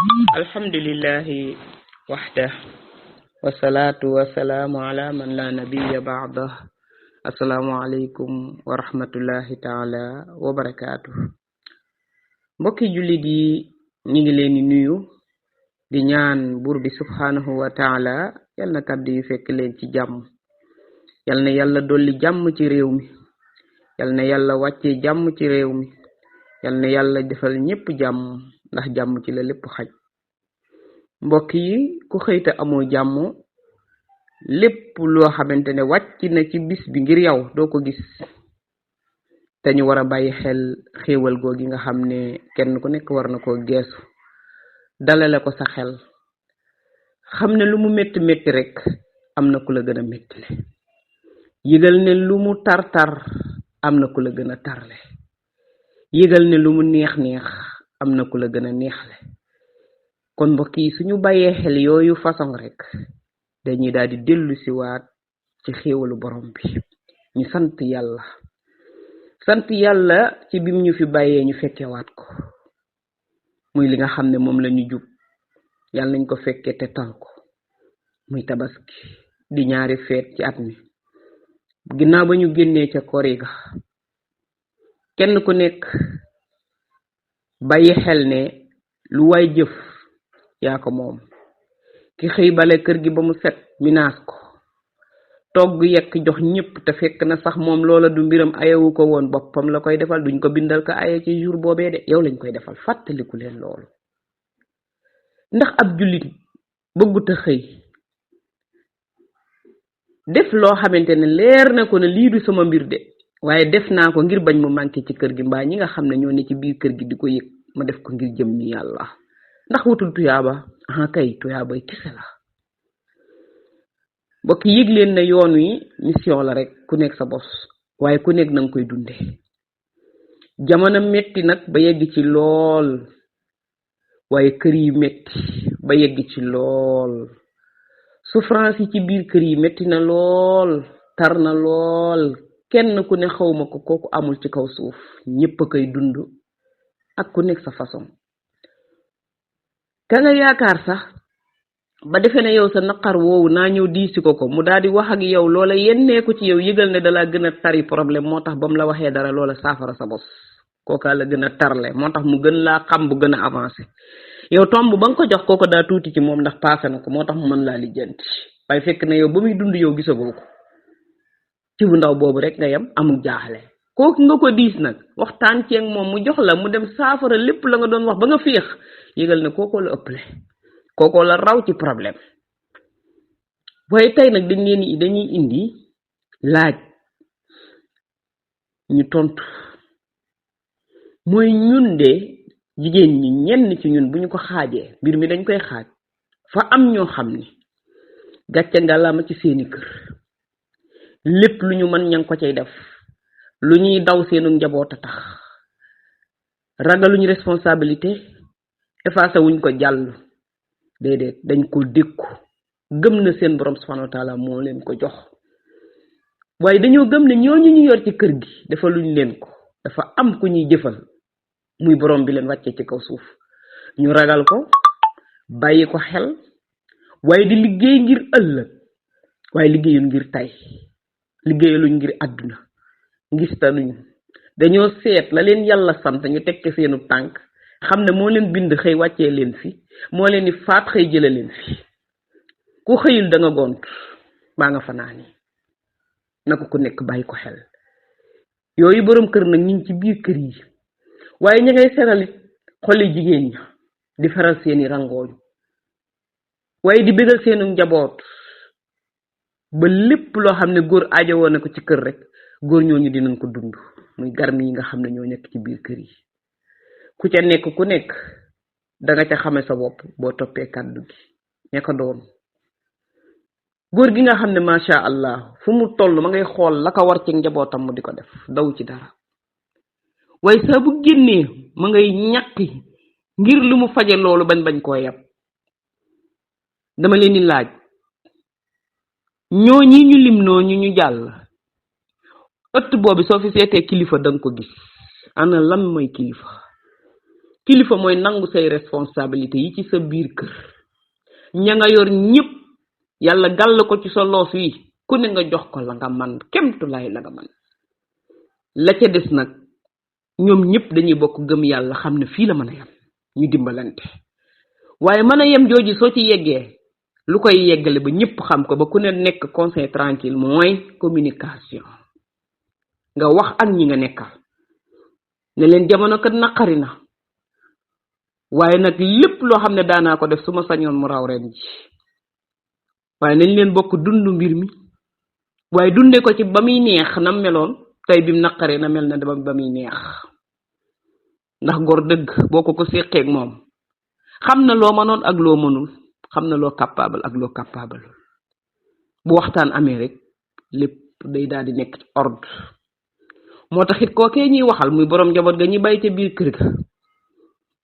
alhamdulillahi waxdah wasalaatu wasalaamu ala man la nabiya ba'dah. assalaamu aleykum wa rahmatullahi taala wa barakaatu. mbokki jullit yi ñi ngi leen di nuyu di ñaan buur bi subhanahu wa taala yal na kàddu yu fekk leen ci jàmm. yal na yàlla dolli jàmm ci réew mi, yal na yàlla wàccee jàmm ci réew mi, yal na yàlla defal ñépp jàmm ndax jàmm ci la lépp xaj. mbokk yi ku xëyta amoo jàmm, lépp loo xamante ne wàcc na ci bis bi ngir yow doo ko gis. te ñu war a bàyyi xel xéewal googi nga xam ne kenn ku nekk war na koo geesu dalale ko sa xel, xam ne lu mu métti métti rek am na ku la gën a méttile. yëgal ne lu mu tar-tar am na ku la gën a tarle. yëgal ne lu mu neex-neex am na ku la gën a neexle. kon mbokk yi suñu bàyyee xel yooyu façon rek dañuy daal di dellu si waat ci xéewalu borom bi, ñu sant yàlla ci bim ñu fi bàyyee ñu fekkewaat ko, muy li nga xam ne moom la ñu jub. yàlla nañ ko fekkee te tal ko, muy tabaski di ñaari feet ci at mi. ginnaaw ba ñu génnee ca kori ga, kenn ku nekk bàyyi xel ne lu waay jëf yaa ko moom. ki xëy bale kër gi ba mu set minaas ko, togg yekk jox ñépp te fekk na sax moom loola du mbiram, ayewu ko woon, boppam la koy defal. duñ ko bindal ko aye ci jour boobee de, yow lañ koy defal. fàttaliku leen loolu, ndax ab jullit bëggut a xëy def loo xamante ne leer na ko ne lii du sama mbir de, waaye def naa ko ngir bañ mu manqué ci kër gi, mbaa ñi nga xam ne ñoo ne ci biir kër gi di ko yëg, ma def ko ngir jëm ni yàlla. ndax wutul tuyaaba? kay tuyaabay kese la. mbokk yëg leen ne yoon wi mission la rek, ku nekk sa bos, waaye ku nekk na nga koy dunde. jamono metti nag ba yegg ci lool, waaye kër yi metti ba yegg ci lool. souffrance yi ci biir kër yi metti na lool, tar na lool. kenn ku ne xawma ko, kooku amul ci kaw suuf, ñépp a koy dund ak ku nekk sa façon. ka nga yaakaar sax ba defe ne yow sa naqar woowu naa ñëw diisi ko mu daal di wax ak yow, loola yenneeku ci yow, yëgal ne dalaa gën a tari problème, moo tax ba mu la waxee dara loola saafara sa bos. kooka la gën a tarle, moo tax mu gën laa xam bu gën a avancé. yow tomb ba nga ko jox kooko daa tuuti ci moom ndax paase na ko, moo tax mu mën laa lijjanti. waaye fekk na yow ba muy dund yow gisagoo ko, ci bu ndaw boobu rek nga yem, amul jaaxle. kooku nga ko diis nag, waxtaan ceeg moom mu jox la, mu dem saafara lépp la nga doon wax ba nga féex, yëgal ne kookoo la ëpple, kookoo la raw ci problème. waaye tey nag dañuy indi laaj ñu tontu. mooy ñun de jigéen ñi, ñenn ci ñun bu ñu ko xaajee, mbir mi dañ koy xaaj. fa am ñoo xam ni gàcce ngalaama ci seeni kër, lépp lu ñu mën ña ngi ko cay def, lu ñuy daw seenu njaboot a tax, ragaluñu responsabilité, effacé wuñ ko jàll, déedéet dañ ko dékku, gëm na seen borom subhanahu wa taala moo leen ko jox. waaye dañoo gëm ne ñooñu ñu yor ci kër gi defaluñ leen ko, dafa am ku ñuy jëfal, muy borom bi leen wàccee ci kaw suuf. ñu ragal ko, bàyyi ko xel, waaye di liggéey ngir ëllëg, waaye liggéeyul ngir tay, liggéeyaluñ ngir àdduna, ngis taluñ. dañoo seet la leen yàlla sant ñu teg ci seenu tànk, xam ne moo leen bind xëy wàccee leen fi, moo leen di faat xëy jële leen fi. ku xëyul da nga gont baa nga fanaani, na ko ku nekk bàyyi ko xel. yooyu borom kër nag ñu ngi ci biir kër yi, waaye ña ngay seralit xoli jigéen ña, di faral seeni rangooñ, waaye di bégal seenu njaboot, ba lépp loo xam ne góor aajowoo na ko ci kër rek, góor ñooñu dinañ ko dund, muy garmi yi nga xam ne ñoo nekk ci biir kër yi. ku ca nekk ku nekk da nga ca xame sa bopp boo toppee kàddu gi ña ko doon. góor gi nga xam ne macha allah fu mu toll ma ngay xool la ko war ci njabootam mu di ko def, daw ci dara. waaye saa bu génnee ma ngay ñàkki ngir lu mu faje loolu bañ koo yab. dama leen di laaj, ñoo ñi ñu lim noonu ñu jàll, ëtt boobu soo fi seetee kilifa danga ko gis. ana lan mooy kilifa? kilifa mooy nangu say responsabilité yi ci sa biir kër ña nga yor ñëpp yàlla gàll ko ci sa loos wi ku ne nga jox ko la nga man kemtu lay la nga man la ca des nag ñoom ñëpp dañuy bokk gëm yàlla xam ne fii la mën a yem ñu dimbalante waaye mën a yem jooju soo ci yeggee lu koy yeggale ba ñëpp xam ko ba ku ne nekk conseil tranquille mooy communication nga wax ak ñi nga nekkal ne leen jamono kat naqari na waaye nag lépp loo xam ne daanaa ko def su ma sañoon mu raw ren ji waaye nañ leen bokk dund mbir mi waaye dunde ko ci ba muy neex na meloon tey bim naqaree na mel na ba muy neex ndax góor dëgg boo ko séqeek moom xam na loo mënoon ak loo mënul xam na loo capable ak loo capable bu waxtaan amee rek lépp day daal di nekk ci ordre moo tax it kookee ñuy waxal muy borom njaboot ga ñuy bàyyi ca biir kër ga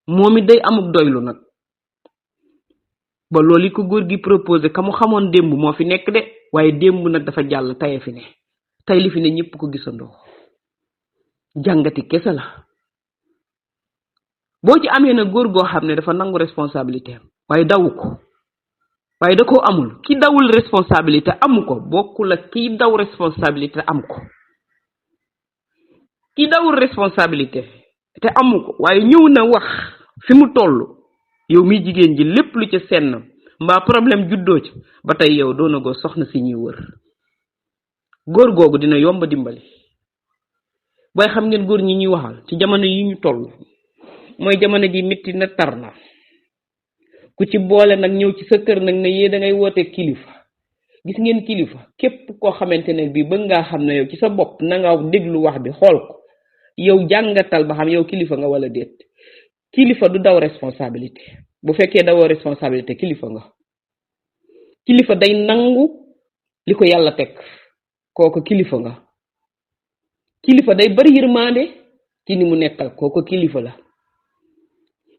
moom it day amuk doylu nag ba loolu yi ko góor gi proposé ka mu xamoon démb moo fi nekk de waaye démb nag dafa jàll tey fi ne tey li fi ne ñëpp ko gisandoo jàngati kese la boo ci amee nag góor goo xam ne dafa nangu responsabilité waaye dawu ko waaye da koo amul ki dawul responsabilité amu ko bokkul ak ki daw responsabilité am ko ki dawul responsabilité te amu ko waaye ñëw na wax fi mu toll yow mi jigéen ji lépp lu ci senn mbaa problème juddoo ci ba tey yow doona goo soxna si ñuy wër góor googu dina yomba dimbali waaye xam ngeen góor ñi ñuy waxal ci jamono yi ñu toll mooy jamono ji metti na tar na ku ci boole nag ñëw ci sa kër nag ne yee da ngay woote kilifa gis ngeen kilifa képp koo xamante ne bii bëgg ngaa xam ne yow ci sa bopp na nga déglu wax bi xool ko yow jàngatal ba xam yow kilifa nga wala déet kilifa du daw responsabilité bu fekkee dawoo responsabilité kilifa nga kilifa day nangu li ko yàlla teg kooku kilifa nga kilifa day bari yërmande ci ni mu nekkal kooku kilifa la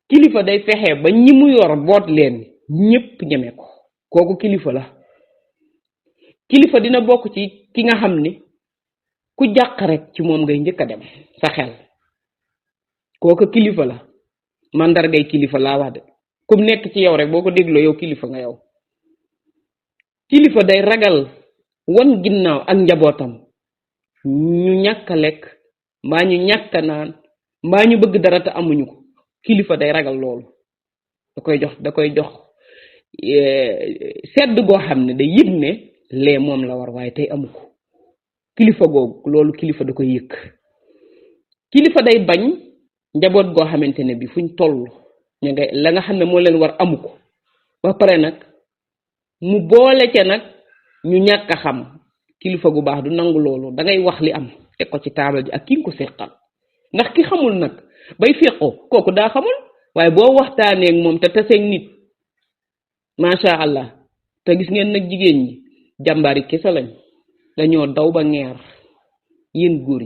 kilifa day fexe ba ñi mu yor boot leen ñépp ñeme ko kooku kilifa la kilifa dina bokk ci ki nga xam ni ku jàq rek ci moom ngay njëkk a dem sa xel kooku kilifa la mandargay kilifa laa wax de kum nekk ci yow rek boo ko dégloo yow kilifa nga yow kilifa day ragal wan ginnaaw ak njabootam ñu ñàkk a lekk mbaa ñu ñàkk a naan mbaa ñu bëgg dara te amuñu ko kilifa day ragal loolu da koy jox sedd goo xam ne day yëg ne lee moom la war waaye tey amu ko kilifa googu loolu kilifa da koy yëg kilifa day bañ njaboot goo xamante ne bi fuñ toll ña ngay la nga xam ne moo leen war amu ko ba pare nag mu boole ca nag ñu ñàkk a xam kilifa gu baax du nangu loolu da ngay wax li am teg ko ci taabal ji ak ki nga ko seqal ndax ki xamul nag bay feqoo kooku daa xamul waaye boo waxtaanee ak moom te taseeg nit macha allah te gis ngeen nag jigéen ñi jàmbaari kese lañ dañoo daw ba ngeer yéen góor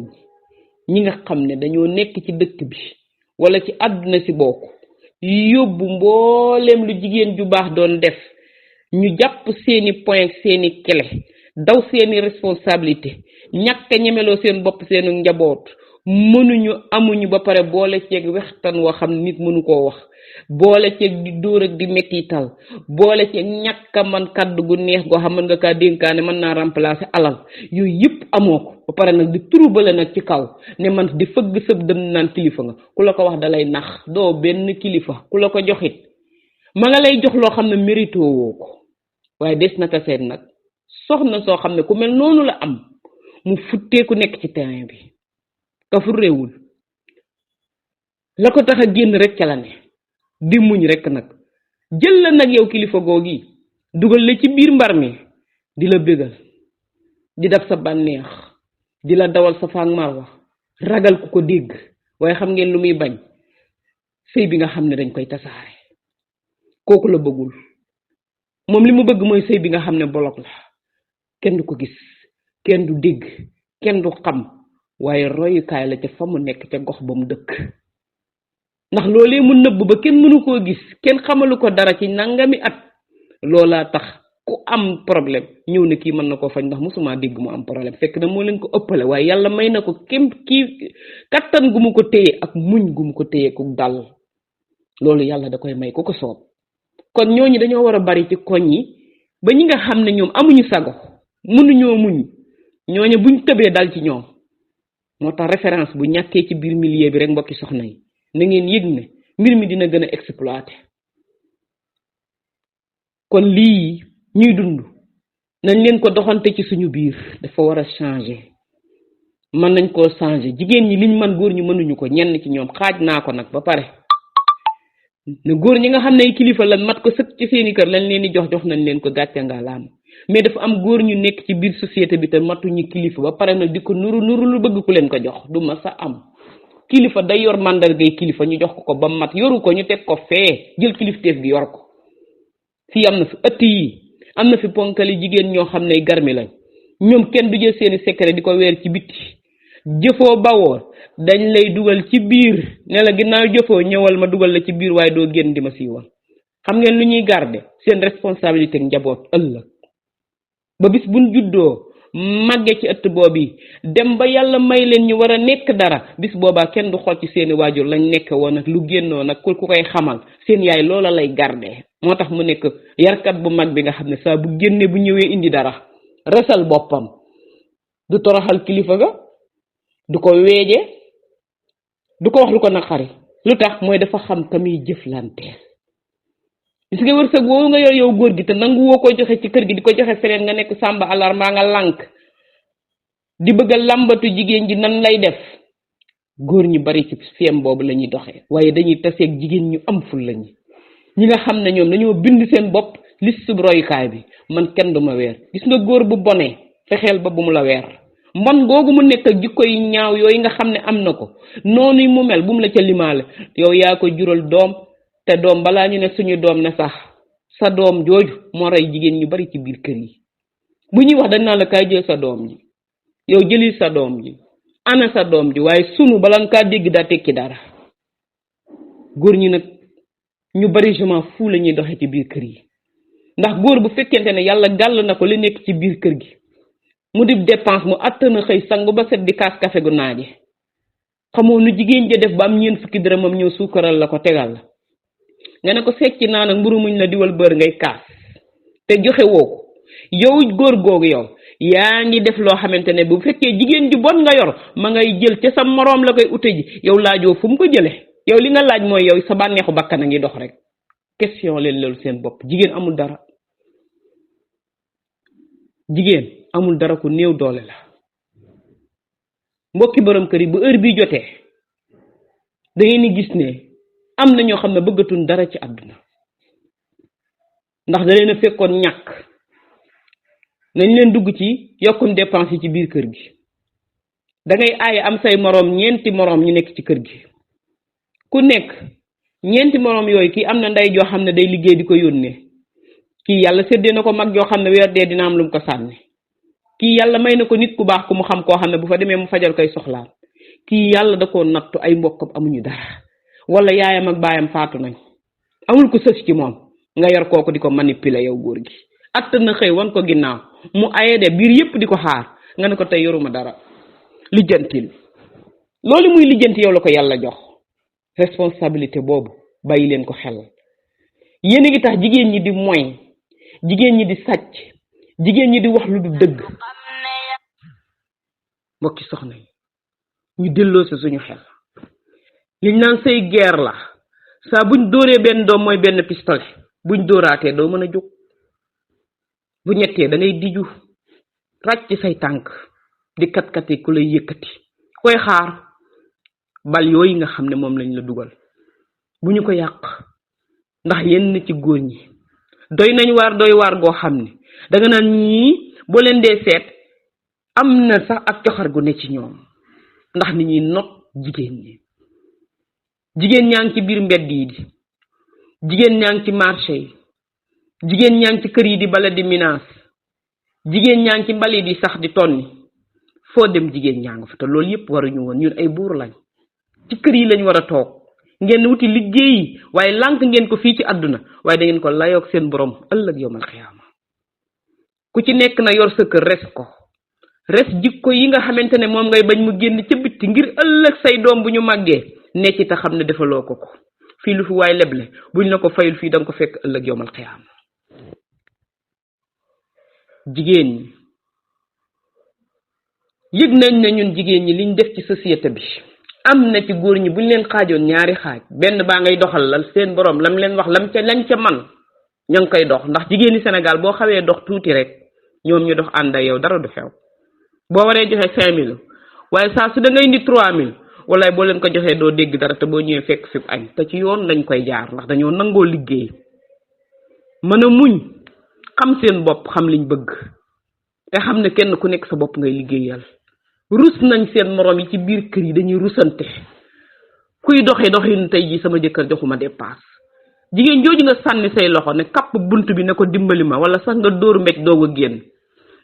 ñi nga xam ne dañoo nekk ci dëkk bi wala ci àdduna si bokk yóbbu mbooleem lu jigéen ju baax doon def ñu jàpp seeni point seeni clé daw seeni responsabilité ñàkk a ñemeloo seen bopp seenu njaboot mënuñu amuñu ba pare boole ceeg wextan woo xam nit mënu koo wax boole ceeg di dóor ak di mettital boole ceeg ñàkk a man kàddu gu neex goo xam mën nga kaa dénkaane mën naa remplacer alal yooyu yëpp amoo ko ba pare nag di turubale nag ci kaw ne man di fëgg sëb dem naan kilifa nga ku la ko wax dalay nax doo benn kilifa ku la ko joxit ma nga lay jox loo xam ne mérito woo ko waaye des na taseet nag soxna soo xam ne ku mel noonu la am mu futteeku nekk ci terrain bi kafu réewul la ko tax a génn rek ca la ne di muñ rek nag jël la nag yow kilifa googi dugal la ci biir mbar mi di la bégal di def sa bànneex di la dawal sa faak marwa ragal ku ko dégg waaye xam ngeen lu muy bañ sëy bi nga xam ne dañ koy tasaare kooku la bëggul moom li mu bëgg mooy sëy bi nga xam ne bolok la kenn du ko gis kenn du dégg kenn du xam waaye royukaay la ca fa mu nekk ca gox ba mu dëkk ndax loolee mu nëbb ba kenn mënu koo gis kenn xamalu ko dara ci nangami at loolaa tax ku am problème ñëw ne kii mën na koo faj ndax musuma dégg mu am problème fekk na moo leen ko ëppale waaye yàlla may na ko kii kattan gu mu ko téye ak muñ gu mu ko téye ku dal loolu yàlla da koy may ku ko soob. kon ñooñu dañoo war a bari ci koñ yi ba ñi nga xam ne ñoom amuñu sago mënuñoo muñ ñooñu buñ tëbee dal ci ñoom. moo tax référence bu ñàkkee ci biir milieu bi rek mbokki soxna yi na ngeen yëg ne mbir mi dina gën a exploité. kon lii ñuy dund nañ leen ko doxante ci suñu biir dafa war a changer. mën nañ koo changer jigéen ñi liñ man góor ñi mënuñu ko ñenn ci ñoom xaaj naa ko nag ba pare. ne góor ñi nga xam ne kilifa lan mat ko sëkk ci seeni kër lañ leen di jox nañ leen ko gàcce nga laam mais dafa am góor ñu nekk ci biir société bi te matuñu kilifa ba pare nag di ko nuru lu bëgg ku leen ko jox du ma sa am. kilifa day yor màndargay kilifa ñu jox ko ba mat yoru ko ñu teg ko fee jël kilifteef gi yor ko. fii am na fi ëtt yi am na fi ponkali jigéen ñoo xam ne garmi lañ ñoom kenn du jël seeni secret di ko weer ci bitti jëfoo bawoo dañ lay dugal ci biir ne la ginnaaw jëfoo ñëwal ma dugal la ci biir waaye doo génn di ma siiwal. xam ngeen lu ñuy garder seen responsabilité njaboot ëllëg ba bis buñ juddoo màgge ci ëtt boobu dem ba yàlla may leen ñu war a nekk dara bis boobaa kenn du xool ci seeni waajur lañ nekk woon ak lu génnoo nag ku koy xamal seen yaay loola lay garder. moo tax mu nekk yarkat bu mag bi nga xam ne saa bu génnee bu ñëwee indi dara resal boppam du toroxal kilifa ga du ko weeje du ko wax lu ko naqari lu tax mooy dafa xam tamit jëflanteel. gis nga wërsëg woowu nga yor yow góor gi te nangu woo koy joxe ci kër gi di ko joxe feneen nga nekk sàmba alarma nga lànk di bëgg a làmbatu jigéen ji nan lay def. góor ñu bari ci fiem boobu la ñuy doxee waaye dañuy taseeg jigéen ñu am ful la ñi nga xam ne ñoom dañoo bind seen bopp liste bu royukaay bi man kenn duma weer. gis nga góor bu bonee fexeel ba bu mu la weer mbon googu mu nekk ak jikko yi ñaaw yooyu nga xam ne am na ko noonu mu mel bu mu la ca limaale yow yaa ko jural doom te doom balaa ñu ne suñu doom ne sax sa doom jooju moo rey jigéen ñu bari ci biir kër yi. bu ñuy wax dañ naa la kaay jël sa doom ji yow jëli sa doom ji ana sa doom ji waaye sunu bala nga kaa dégg daa tekki dara. góor ñi nag ñu bari jamono fu la ñuy doxee ci biir kër yi ndax góor bu fekkente ne yàlla gàll na ko li nekk ci biir kër gi mu di dépense mu attana xëy sangu ba set di kaas kafe gu naaje xamoo nu jigéen ja def ba am ñeent fukki dërëmam ñëw suukaral la ko tegal la nga ne ko secci naa nag mburu muñ la diwal bër ngay kaas te joxe woo ko yow góor googu yow yaa ngi def loo xamante ne bu fekkee jigéen ju bon nga yor ma ngay jël ca sa moroom la koy ute ji yow laajoo fu mu ko jële yow li nga laaj mooy yow sa bànneexu bakkan a ngi dox rek. question leen loolu seen bopp jigéen amul dara. jigéen amul dara ku néew doole la. mbokki borom kër yi bu heure bi jotee da ngeen ni gis ne am na ñoo xam ne bëggatuñ dara ci àdduna ndax da leen a fekkoon ñàkk nañ leen dugg ci yokkum dépense yi ci biir kër gi da ngay aaye am say moroom ñeenti moroom ñu nekk ci kër gi ku nekk ñeenti moroom yooyu kii am na ndey joo xam ne day liggéey di ko yónnee kii yàlla séddee na ko mag joo xam ne weer dee dina am lu mu ko sànni kii yàlla may na ko nit ku baax ku mu xam koo xam ne bu fa demee mu fajal koy soxlaam kii yàlla da koo nattu ay mbokkam amuñu dara wala yaayam ak baayam faatu nañ amul ko sës ci moom nga yor kooku di ko manipuler yow góor gi att na xëy wan ko ginnaaw mu aye de biir yépp di ko xaar nga ne ko tey yoruma dara lijjantil loolu muy lijjanti yow la ko yàlla jox responsabilité boobu bàyyi leen ko xel yéen a ngi tax jigéen ñi di moy jigéen ñi di sàcc jigéen ñi di wax lu du dëgg. mbokki soxna yi ñu delloo si suñu xel liñ naan say guerre la saa buñ dóoree benn doom mooy benn pistolet buñ dóoraatee doo mën a jóg bu ñettee da ngay diju ràcc say tànk di kat-kati ku lay yëkkati koy xaar bal yooyu nga xam ne moom lañ la dugal bu ñu ko yàq ndax yenn ci góor ñi doy nañ waar doy waar goo xam ne danga naan ñii boo leen dee seet am na sax ak coxar gu ne ci ñoom ndax ni ñuy not jigéen ñi. jigéen ñaa ngi ci biir mbedd yi di jigéen ñaa ngi ci marché yi jigéen ñaa ngi ci kër yi di bale di minaas jigéen ñaa ngi ci mbalit yi sax di tonni foo dem jigéen ñaa nga fa te loolu yépp waruñu woon ñun ay buur lañ ci kër yi lañ war a toog ngeen wuti liggéey waaye lànk ngeen ko fii ci àdduna waaye da ngeen ko layoog seen borom ëllëg yowmal xiyaama ku ci nekk na yor sa kër res ko res jikko yi nga xamante ne moom ngay bañ mu génn ca bitti ngir ëllëg say doom bu ñu màggee nekk ci te xam ne defaloo ko ko fii lu fi waay leble buñ la ko fayul fii danga ko fekk ëllëg yowmal xiyaam. jigéen ñi yëg nañ ne ñun jigéen ñi liñ def ci société bi am na ci góor ñi buñ leen xaajoon ñaari xaaj benn baa ngay doxal la seen borom lam leen wax lañ ca man ña ngi koy dox, ndax jigéeni Sénégal boo xawee dox tuuti rek ñoom ñu dox ànd ak yow dara du xew. boo waree joxe 5000 waaye saa su da ngay indi 3000 wala boo leen ko joxee doo dégg dara te boo ñëwee fekk fi añ te ci yoon lañ koy jaar ndax dañoo nangoo liggéey mën a muñ xam seen bopp xam liñ bëgg te xam ne kenn ku nekk sa bopp ngay liggéeyal. rus nañ seen morom yi ci biir kër yi dañuy rusante kuy doxin tey ji sama jëkkër joxuma dépasse jigéen jooju nga sànni say loxo ne kapp bunt bi ne ko dimbali ma wala sax nga dóor mbéj doog a génn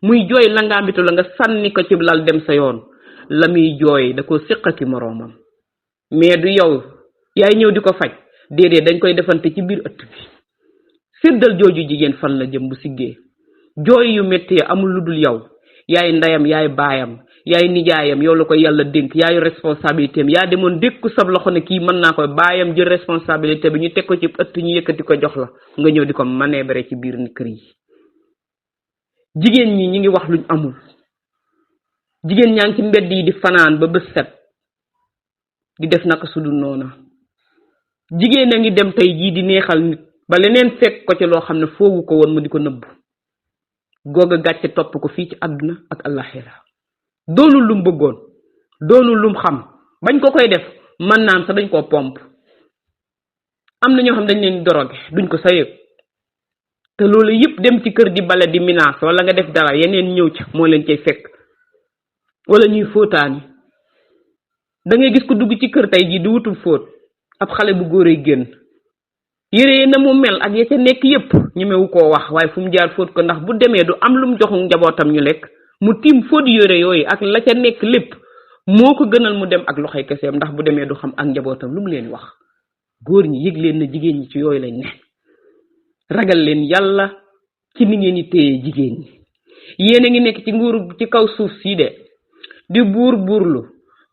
muy jooy la ngaambitu la nga sànni ko ci lal dem sa yoon la muy jooy da ko séq ki moroomam mais du yow yaay ñëw di ko faj déedéet dañ koy defante ci biir ëtt bi. séddal jooju jigéen fan la jëm bu siggee jooy yu métti amul lu dul yow yaay ndeyam yaay baayam yaay nijaayam yow la ko yàlla dénk yaayu responsabilité am yaa demoon dékku sab loxo ne kii mën naa ko baayam jël responsabilité bi ñu teg ko ci ëtt ñu yëkkati ko jox la nga ñëw di ko manébrer ci biir kër yi. jigéen ñi ñi ngi wax luñ amul jigéen ñaa ngi ci mbedd yi di fanaan ba bés set di def naka su dul noona jigéen a ngi dem tey jii di neexal nit ba leneen fekk ko ci loo xam ne foogu ko woon mu di ko nëbbu googa gàcce topp ko fii ci àdduna ak àllaxira doonul lum bëggoon doonul lum xam bañ ko koy def mën naan sax dañ koo pomp am na ñoo xam dañ leen doroge duñ ko sa yëg te loolu yëpp dem ci kër di bale di menace wala nga def dara yeneen ñëw ci moo leen cay fekk wala ñuy fóotaani da ngay gis ko dugg ci kër tey jii di wutul fóot ab xale bu góor ay génn yére na mu mel ak ya ca nekk yëpp ñemewu koo wax waaye fu mu jaar fóot ko ndax bu demee du am lu mu joxu njabootam ñu lekk mu tiim fóot yére yooyu ak la ca nekk lépp moo ko gënal mu dem ak loxoy keseem ndax bu demee du xam ak njabootam lu mu leen wax. góor ñi yëg leen na jigéen ñi ci yooyu lañ ne ragal leen yàlla ci ni ngeen di téye jigéen ñi yéen a ngi nekk ci nguur ci kaw suuf sii de di buurlu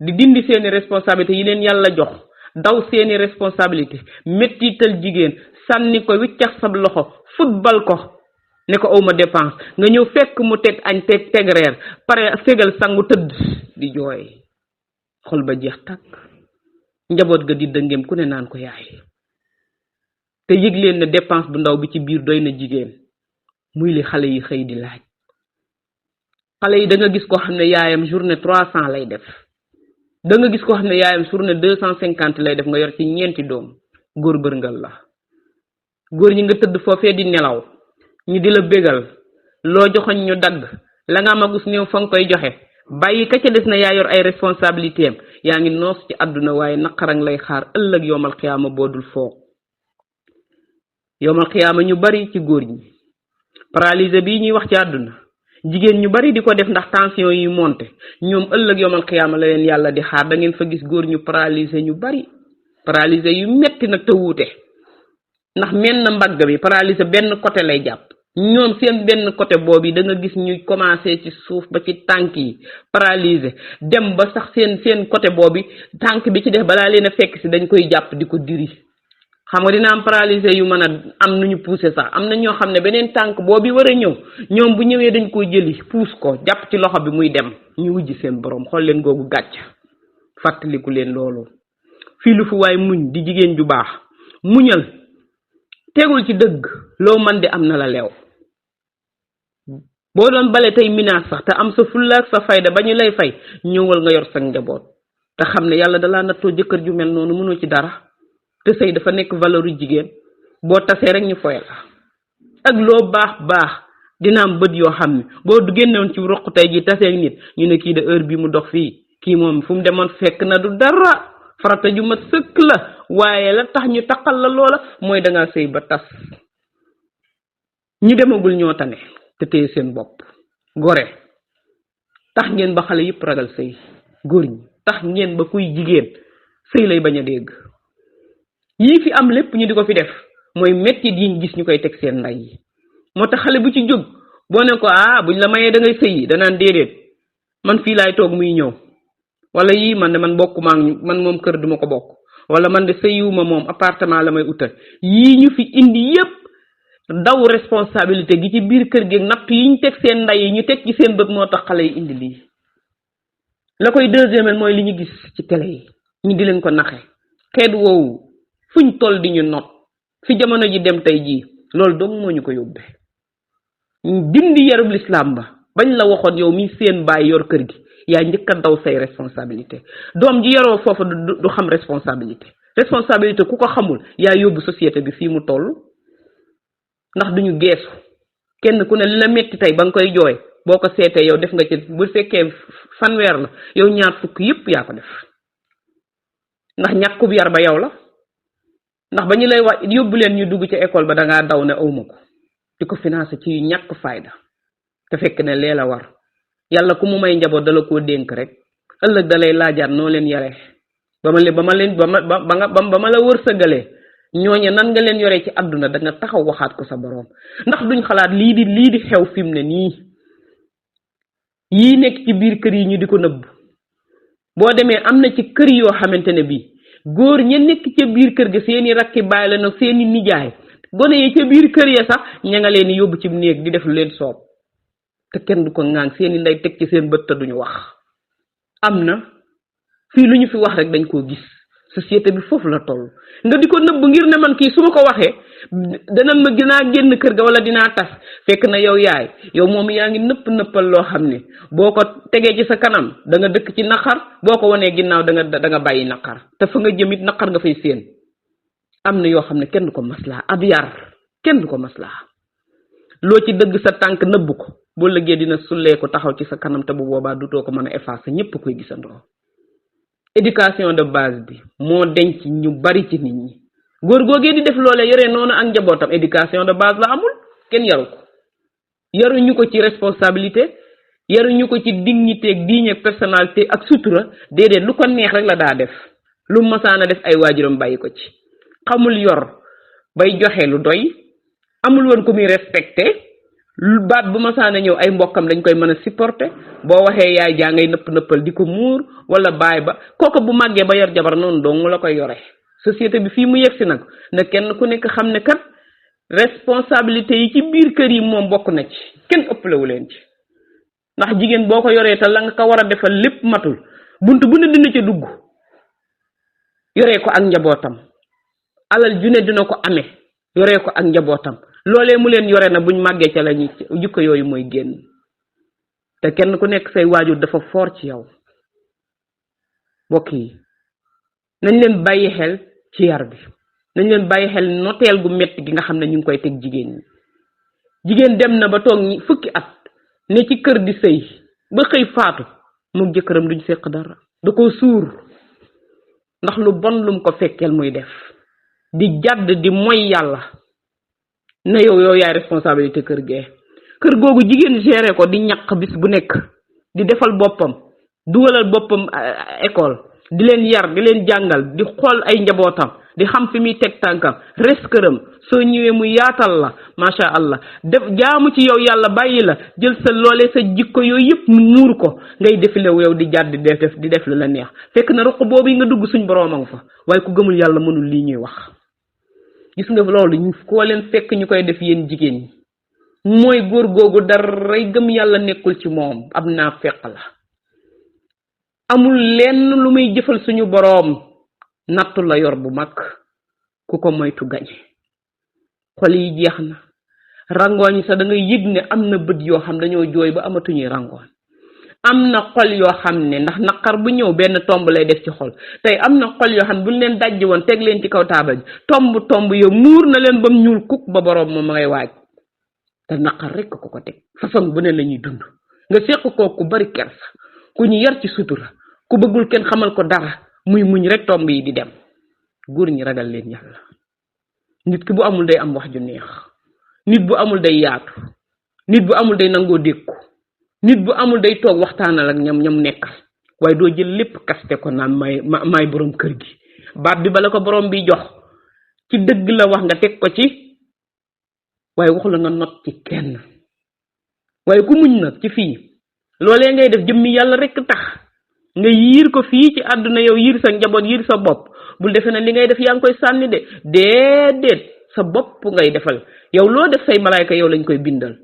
di dindi seeni responsabilité yi leen yàlla jox daw seeni responsabilité mettital jigéen sànni ko wiccax sab loxo football ko ne ko awma dépense nga ñëw fekk mu teg añ teg reer pare fegal sangu tëdd di jooy xol ba jeex takk njaboot ga di dëngeem ku ne naan ko yaay te yëg leen ne dépense bu ndaw bi ci biir doy na jigéen muy li xale yi xëy di laaj xale yi da nga gis ko xam ne yaayam journée 300 lay def da nga gis ko xam ne yaayam journée 250 lay def nga yor ci ñeenti doom góor bërngal la góor ñi nga tëdd foofee di nelaw ñu di la bégal loo joxoñ ñu dagg la nga amagus néew fa nga koy joxe bàyyi ka ca des na yaa yor ay responsabilité am yaa ngi noos ci àdduna waaye naqarang lay xaar ëllëg yowmal xiyaama boodul foog yowmal xiyaama ñu bari ci góor ñi paralysé bii ñuy wax ci àdduna jigéen ñu bari di ko def ndax tension yi monté ñoom ëllëg yowmal xiyaama la leen yàlla di xaar da ngeen fa gis góor ñu paralysé ñu bari paralysé yu metti nag te wuute ndax menn mbagg bi paralysé benn côté lay jàpp ñoom seen benn côté boobu da nga gis ñu commencé ci suuf ba ci tànk yi paralysé dem ba sax seen côté boobu tànk bi ci def balaa leen a fekk si dañ koy jàpp di ko diri xam nga dina am paralysé yu mën a am nu ñu poussé sax am na ñoo xam ne beneen tànk boobu war a ñëw ñoom bu ñëwee dañ koy jëli pousse ko jàpp ci loxo bi muy dem ñu wujji seen borom xool leen googu gàcc fàttaliku leen loolu fii lu fu waay muñ di jigéen ju baax muñal tegul ci dëgg loo man di am na la leew boo doon bale tey minaas sax te am sa fulla ak sa fayda ba ñu lay fay ñëwal nga yor sa njaboot te xam ne yàlla dalaa nattoo jëkkër ju mel noonu mënoo ci dara te sëy dafa nekk valeur yu jigéen boo tasee rek ñu foye la ak loo baax dina am bët yoo xam ne boo génnewoon ci ruq tey ji tasee ak nit ñu ne kii de heure bi mu dox fii kii moom fu mu demoon fekk na du dara farata ju mat sëkk la waaye la tax ñu taqal la loola mooy dangaa sëy ba tas ñu demagul ñoo tane te téye seen bopp gore tax ngeen ba xale yëpp ragal sëy góor ñi tax ngeen ba kuy jigéen sëy lay bañ a dégg yii fi am lépp ñu di ko fi def mooy mettit yi ñu gis ñu koy teg seen ndey yi moo tax xale bu ci jóg boo ne ko buñ la mayee da ngay sëy danaan déedéet man fii laay toog muy ñëw wala yii man de man bokk man moom kër duma ko bokk wala man de sëyiwuma moom appartement la may utal yii ñu fi indi yépp daw responsabilité gi ci biir kër gi natt yi ñu teg seen ndey yi ñu teg ci seen bët moo tax xale yi indi lii la koy deuxième mooy li ñu gis ci télé yi ñu di leen ko naxe xeet woowu fuñ toll di ñu not fi jamono ji dem tey jii loolu dong moo ñu ko yóbbee dindi yarub l'islam ba bañ la waxoon yow mi seen baay yor kër gi yaa njëkk a daw say responsabilité doom ji yaroo foofu du xam responsabilité ku ko xamul yaa yóbbu société bi fii mu toll ndax duñu geesu kenn ku ne li la metti tey ba nga koy jooy boo ko seetee yow def nga ci bu fekkee fanweer la yow ñaar fukk yépp yaa ko def ndax ñàkkub yar ba yow la ndax ba ñu lay wax yóbbu leen ñu dugg ci école ba dangaa daw ne awma ko di ko financé ci ñàkk fayda te fekk ne lee la war yàlla ku mu may njaboot dala koo dénk rek ëllëg dalay laajaat noo leen yare ba ma la wërsëgalee ñooñe nan nga leen yore ci àdduna da nga taxaw waxaat ko sa boroom ndax duñ xalaat lii di xew fi mu ne nii yii nekk ci biir kër yi ñu di ko nëbb boo demee am na ci kër yoo xamante ne bii góor ña nekk ca biir kër ga seeni rakki baay la nag seeni nijaay gone yi ca biir kër ya sax ña nga leen yóbbu ci néeg di def lu leen soob te kenn du ko ŋaan seeni ndey teg ci seen bët te duñu wax am na fii lu ñu fi wax rek dañ koo gis société bi foofu la toll nga di ko nëbb ngir ne man kii su ma ko waxee danañ ma dinaa génn kër ga wala dinaa tas fekk na yow yaay yow moom yaa ngi nëppal loo xam ne boo ko tegee ci sa kanam da nga dëkk ci naqar boo ko wanee ginnaaw da nga bàyyi naqar te fa nga jëmit naqar nga fay séen am na yoo xam ne kenn du ko maslaa ab yar kenn du ko maslaa loo ci dëgg sa tànk nëbb ko boo lëggee dina sullee ko taxaw ci sa kanam te bu boobaa dutoo ko mën a effacer ñépp koy gisandoo éducation de base bi moo denc ñu bari ci nit ñi góor googee di def loolee yore noonu ak njabootam éducation de base la amul kenn yaru ko yaruñu ko ci responsabilité yaruñu ko ci dignité ak digne ak personnalité ak sutura déedéet lu ko neex rek la daa def lu masaana def ay waajuram bàyyi ko ci xamul yor bay joxe lu doy amul woon ko muy respecté baat bu masaana ñëw ay mbokkam dañ koy mën a supporter boo waxee yaay jaa ngay nëppal di ko muur wala baay ba kooku bu màggee ba yor jabar noonu dong la koy yore société bi fii mu yegsi nag na kenn ku nekk xam ne kat responsabilité yi ci biir kër yi moom bokk na ci kenn ëppalewu leen ci ndax jigéen boo ko yoree te la nga ko war a defal lépp matul bunt bu ne dina ca dugg yoree ko ak njabootam alal ju ne dina ko amee yoree ko ak njabootam loolee mu leen yore na buñ màggee ca lañu jikko yooyu mooy génn te kenn ku nekk say waajur dafa fort ci yow mbokk yi nañ leen bàyyi xel ci yar bi nañ leen bàyyi xel noteel gu metti gi nga xam ne ñu ngi koy teg jigéen ñi jigéen dem na ba toog fukki at ne ci kër di sëy ba xëy faatu moom jëkkëram duñ seq dara da ko suur ndax lu bon lum ko fekkeel muy def di jàdd di moy yàlla na yow yaay responsabilité kër gee kër googu jigéen géré ko di ñaq bis bu nekk di defal boppam dugalal boppam école di leen yar di leen jàngal di xool ay njabootam di xam fi muy teg tànkam res këram soo ñëwee mu yaatal la macha allah def jaamu ci yow yàlla bàyyi la jël sa loolee sa jikko yooyu yëpp mu muur ko ngay defilewu yow di jàdd di def lu la neex fekk na ruq boobu nga dugg suñ boroom a nga fa waaye ku gëmul yàlla mënul lii ñuy wax gis nga loolu koo leen fekk ñu koy def yéen jigéen ñi mooy góor googu daray gëm yàlla nekkul ci moom ab naa fekk la amul lenn lu muy jëfal suñu boroom nattu la yor bu mag ku ko moytu gañe xol yi jeex na rangooñ sax da ngay yëg ne am na bët yoo xam dañoo jooy ba amatuñuy rangooñ am na xol yoo xam ne ndax naqar bu ñëw benn tomb lay def ci xol tey am na xol yoo xam ne buñ leen dajji woon teg leen ci kaw taabal ji tomb yo muur na leen bam ñuul kuk ba boroom moom ngay waaj te naqar rek ko teg façon bu ne la ñuy dund nga seq ko ku bari kersa ku ñu yar ci sutura ku bëggul kenn xamal ko dara muy muñ rek tomb yi di dem góor ñi ragal leen yàlla nit ki bu amul day am wax ju neex nit bu amul day yaatu nit bu amul day nangoo dékku nit bu amul day toog waxtaanal ak ñam nekkal waaye doo jël lépp kaste ko naan maay borom kër gi baat bi bala ko borom bi jox ci dëgg la wax nga teg ko ci waaye waxu la nga not ci kenn waaye ku muñ nag ci fii loolee ngay def jëmmi yàlla rek tax nga yiir ko fii ci àdduna yow yiir sa njaboot yiir sa bopp bul defe na li ngay def yaa ngi koy sànni de déedéet sa bopp ngay defal yow loo def say malaayka yow lañ koy bindal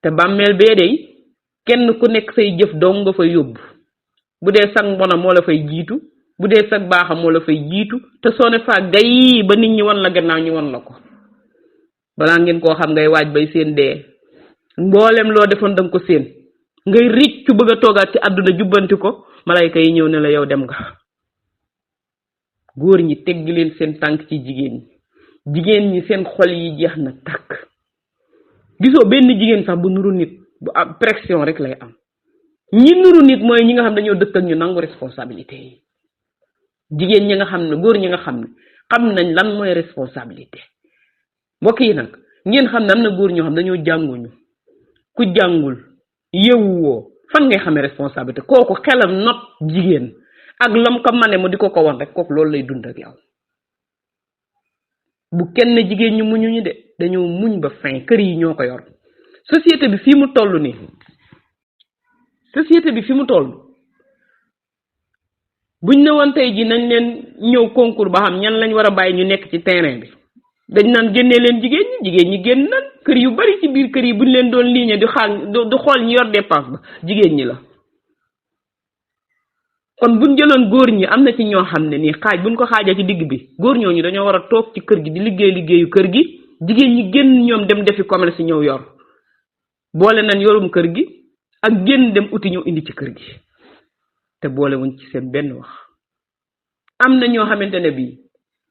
te bàmmeel bee dey kenn ku nekk say jëf dong nga fay yóbbu bu dee sag mbona moo la fay jiitu bu dee sag baaxa moo la fay jiitu te soo ne faa gay ba nit ñi wan la gannaaw ñu wan la ko balaa ngeen koo xam ngay waaj bay seen dee mboolem loo defoon danga ko seen ngay riccu bëgg a toogaat ci àdduna jubbanti ko malayka yi ñëw ne la yow dem nga góor ñi teggi leen seen tànk ci jigéen ñi seen xol yi jeex na tàkk gisoo benn jigéen sax bu nuru nit bu am pression rek lay am ñi nuru nit mooy ñi nga xam dañoo dëkk ak ñu nangu responsabilité yi jigéen ñi nga xam ne góor ñi nga xam ne xam nañ lan mooy responsabilité mbokk yi nag ngeen xam ne am na góor ñoo xam dañoo jànguñu ku jàngul yewuwoo fan ngay xamee responsabilité kooku xelam not jigéen ak lam ko mane mu di ko won rek kooku loolu lay dund ak yow bu kenn jigéen ñu muñu ñu de dañoo muñ ba fin kër yi ñoo ko yor société bi fi mu toll nii buñ ne woon tey ji nañ leen ñëw concours ba xam ñan lañ war a bàyyi ñu nekk ci terrain bi dañ naan génnee leen jigéen ñi génn nag kër yu bari ci biir kër yi buñ leen doon ligne di xool ñu yor dépense ba jigéen ñi la kon buñ jëloon góor ñi am na ci ñoo xam ne nii xaaj buñ ko xaajee ci digg bi góor ñooñu dañoo war a toog ci kër gi di liggéeyu kër gi jigéen ñi génn ñoom dem defi commerce ñëw yor boole nañ yorum kër gi ak génn dem uti ñëw indi ci kër gi te boole wuñ ci seen benn wax am na ñoo xamante ne bii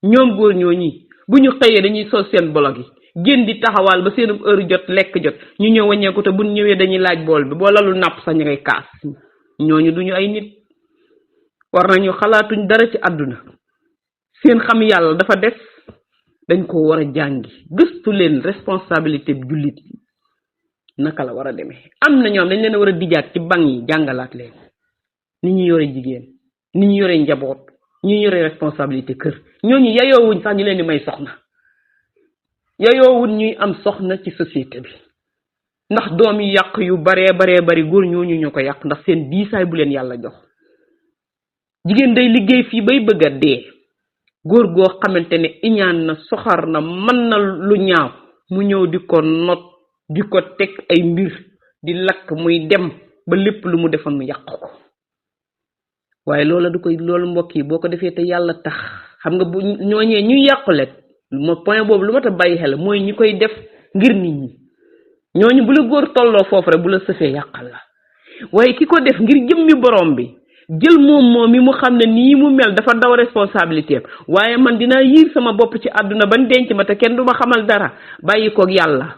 ñoom góor ñooñi bu ñu xëyee dañuy sos seen bolog yi génn di taxawaal ba seen heure jot lekk jot ñu ñëw wàññeeku te buñ ñëwee dañuy laaj bool bi boo lalu napp sax ñu ngay kaas ñooñu duñu ay nit war nañu xalaatuñ dara ci àdduna seen xam yàlla dafa des dañ ko war a jàngi gëstu leen responsabilité bi jullit naka la war a demee am na ñoom dañ leen a war a dijaat ci banc yi jàngalaat leen ni ñu yore jigéen ni ñu yore njaboot ñu yore responsabilité kër ñooñu yayoowuñ sax ñu leen di may soxna yayoowuñ ñuy am soxna ci société bi ndax doom yi yàq yu baree bari góor ñooñu ñoo ko yàq ndax seen diisaay bu leen yàlla jox jigéen day liggéey fii bay bëgg a dee góor goo xamante ne iñaan na soxar na mën na lu ñaaw mu ñëw di ko not di ko teg ay mbir di lakk muy dem ba lépp lu mu defoon mu yàq ko waaye loolu mbokk yi boo ko defee te yàlla tax xam nga bu ñooñee ñuy yàqule mo point boobu lu ma ta bàyyi xel mooy ñi koy def ngir nit ñi ñooñu bu la góor tolloo foofu rek bu la sëfee yàqal la waaye ki ko def ngir jëmmi borom bi jël moom mi mu xam ne nii mu mel dafa daw responsabilité waaye man dinaa yiir sama bopp ci àdduna ban denc ma te kenn du ma xamal dara bàyyi koog yàlla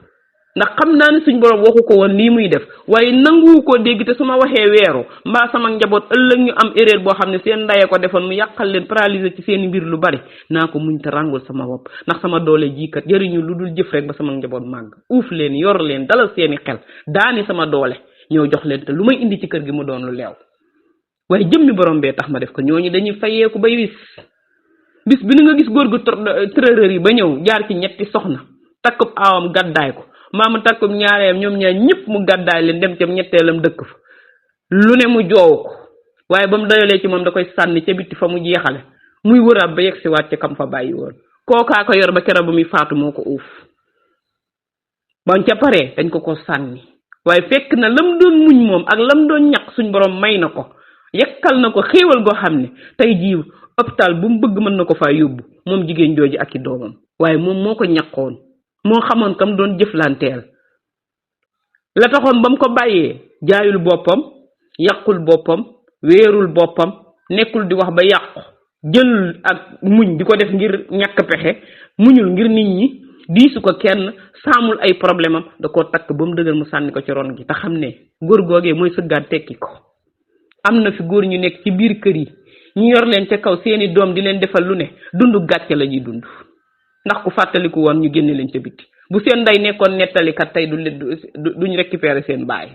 ndax xam naa ne suñ borom waxu ko woon lii muy def waaye nanguwu koo dégg te su ma waxee weeru mbaa sama njaboot ëllëg ñu am erreur boo xam ne seen ndaye ko defoon mu yàqal leen paralysé ci seen mbir lu bari naa ko muñ te ràngul sama bopp ndax sama doole jiikat jëriñu lu dul jëf rek ba sama njaboot màgg uuf leen yor leen dalal seeni xel daani sama doole ñëw jox leen te lu may indi ci kër gi mu doon lu leew waaye jëmmi borom bee tax ma def ko ñooñu dañuy fayeeku bay bis bi nga gis góor gu tërërër yi ba ñëw jaar ci ñetti soxna takkub aawam gàddaay ko maama takkub ñaareem ñoom ñaar ñëpp mu gàddaay leen dem ca ñetteelam dëkk fa lu ne mu joow ko waaye ba mu dayalee ci moom da koy sànni ca bitti fa mu jeexale muy wëraab ba yegg si waat ca kam fa bàyyi woon kookaa ko yor ba keroog ba muy faatu moo ko uuf bañ ca paree dañ ko sànni waaye fekk na lam doon muñ moom ak lam doon ñaq suñ borom may na ko yekkal na ko xéewal goo xam ne tey jii hôpital bu mu bëgg mën na ko faa yóbbu moom jigéen jooju ak i doomam waaye moom moo ko ñaqoon moo xamoon kam doon jëflanteel la taxoon ba mu ko bàyyee jaayul boppam yàqul boppam weerul boppam nekkul di wax ba yàqu jël ak muñ di ko def ngir ñàkk pexe muñul ngir nit ñi diisu ko kenn saamul ay problème am da koo takk ba mu dëgër mu sànni ko ci ron gi te xam ne góor googee mooy sëggaat tekki ko am na fi góor ñu nekk ci biir kër yi ñu yor leen ca kaw seeni doom di leen defal lu ne dundu gàcce la ñuy dund ndax ku fàttaliku woon ñu génne leen ca biti bu seen ndey nekkoon nettalikat tey duñ récupérer seen baay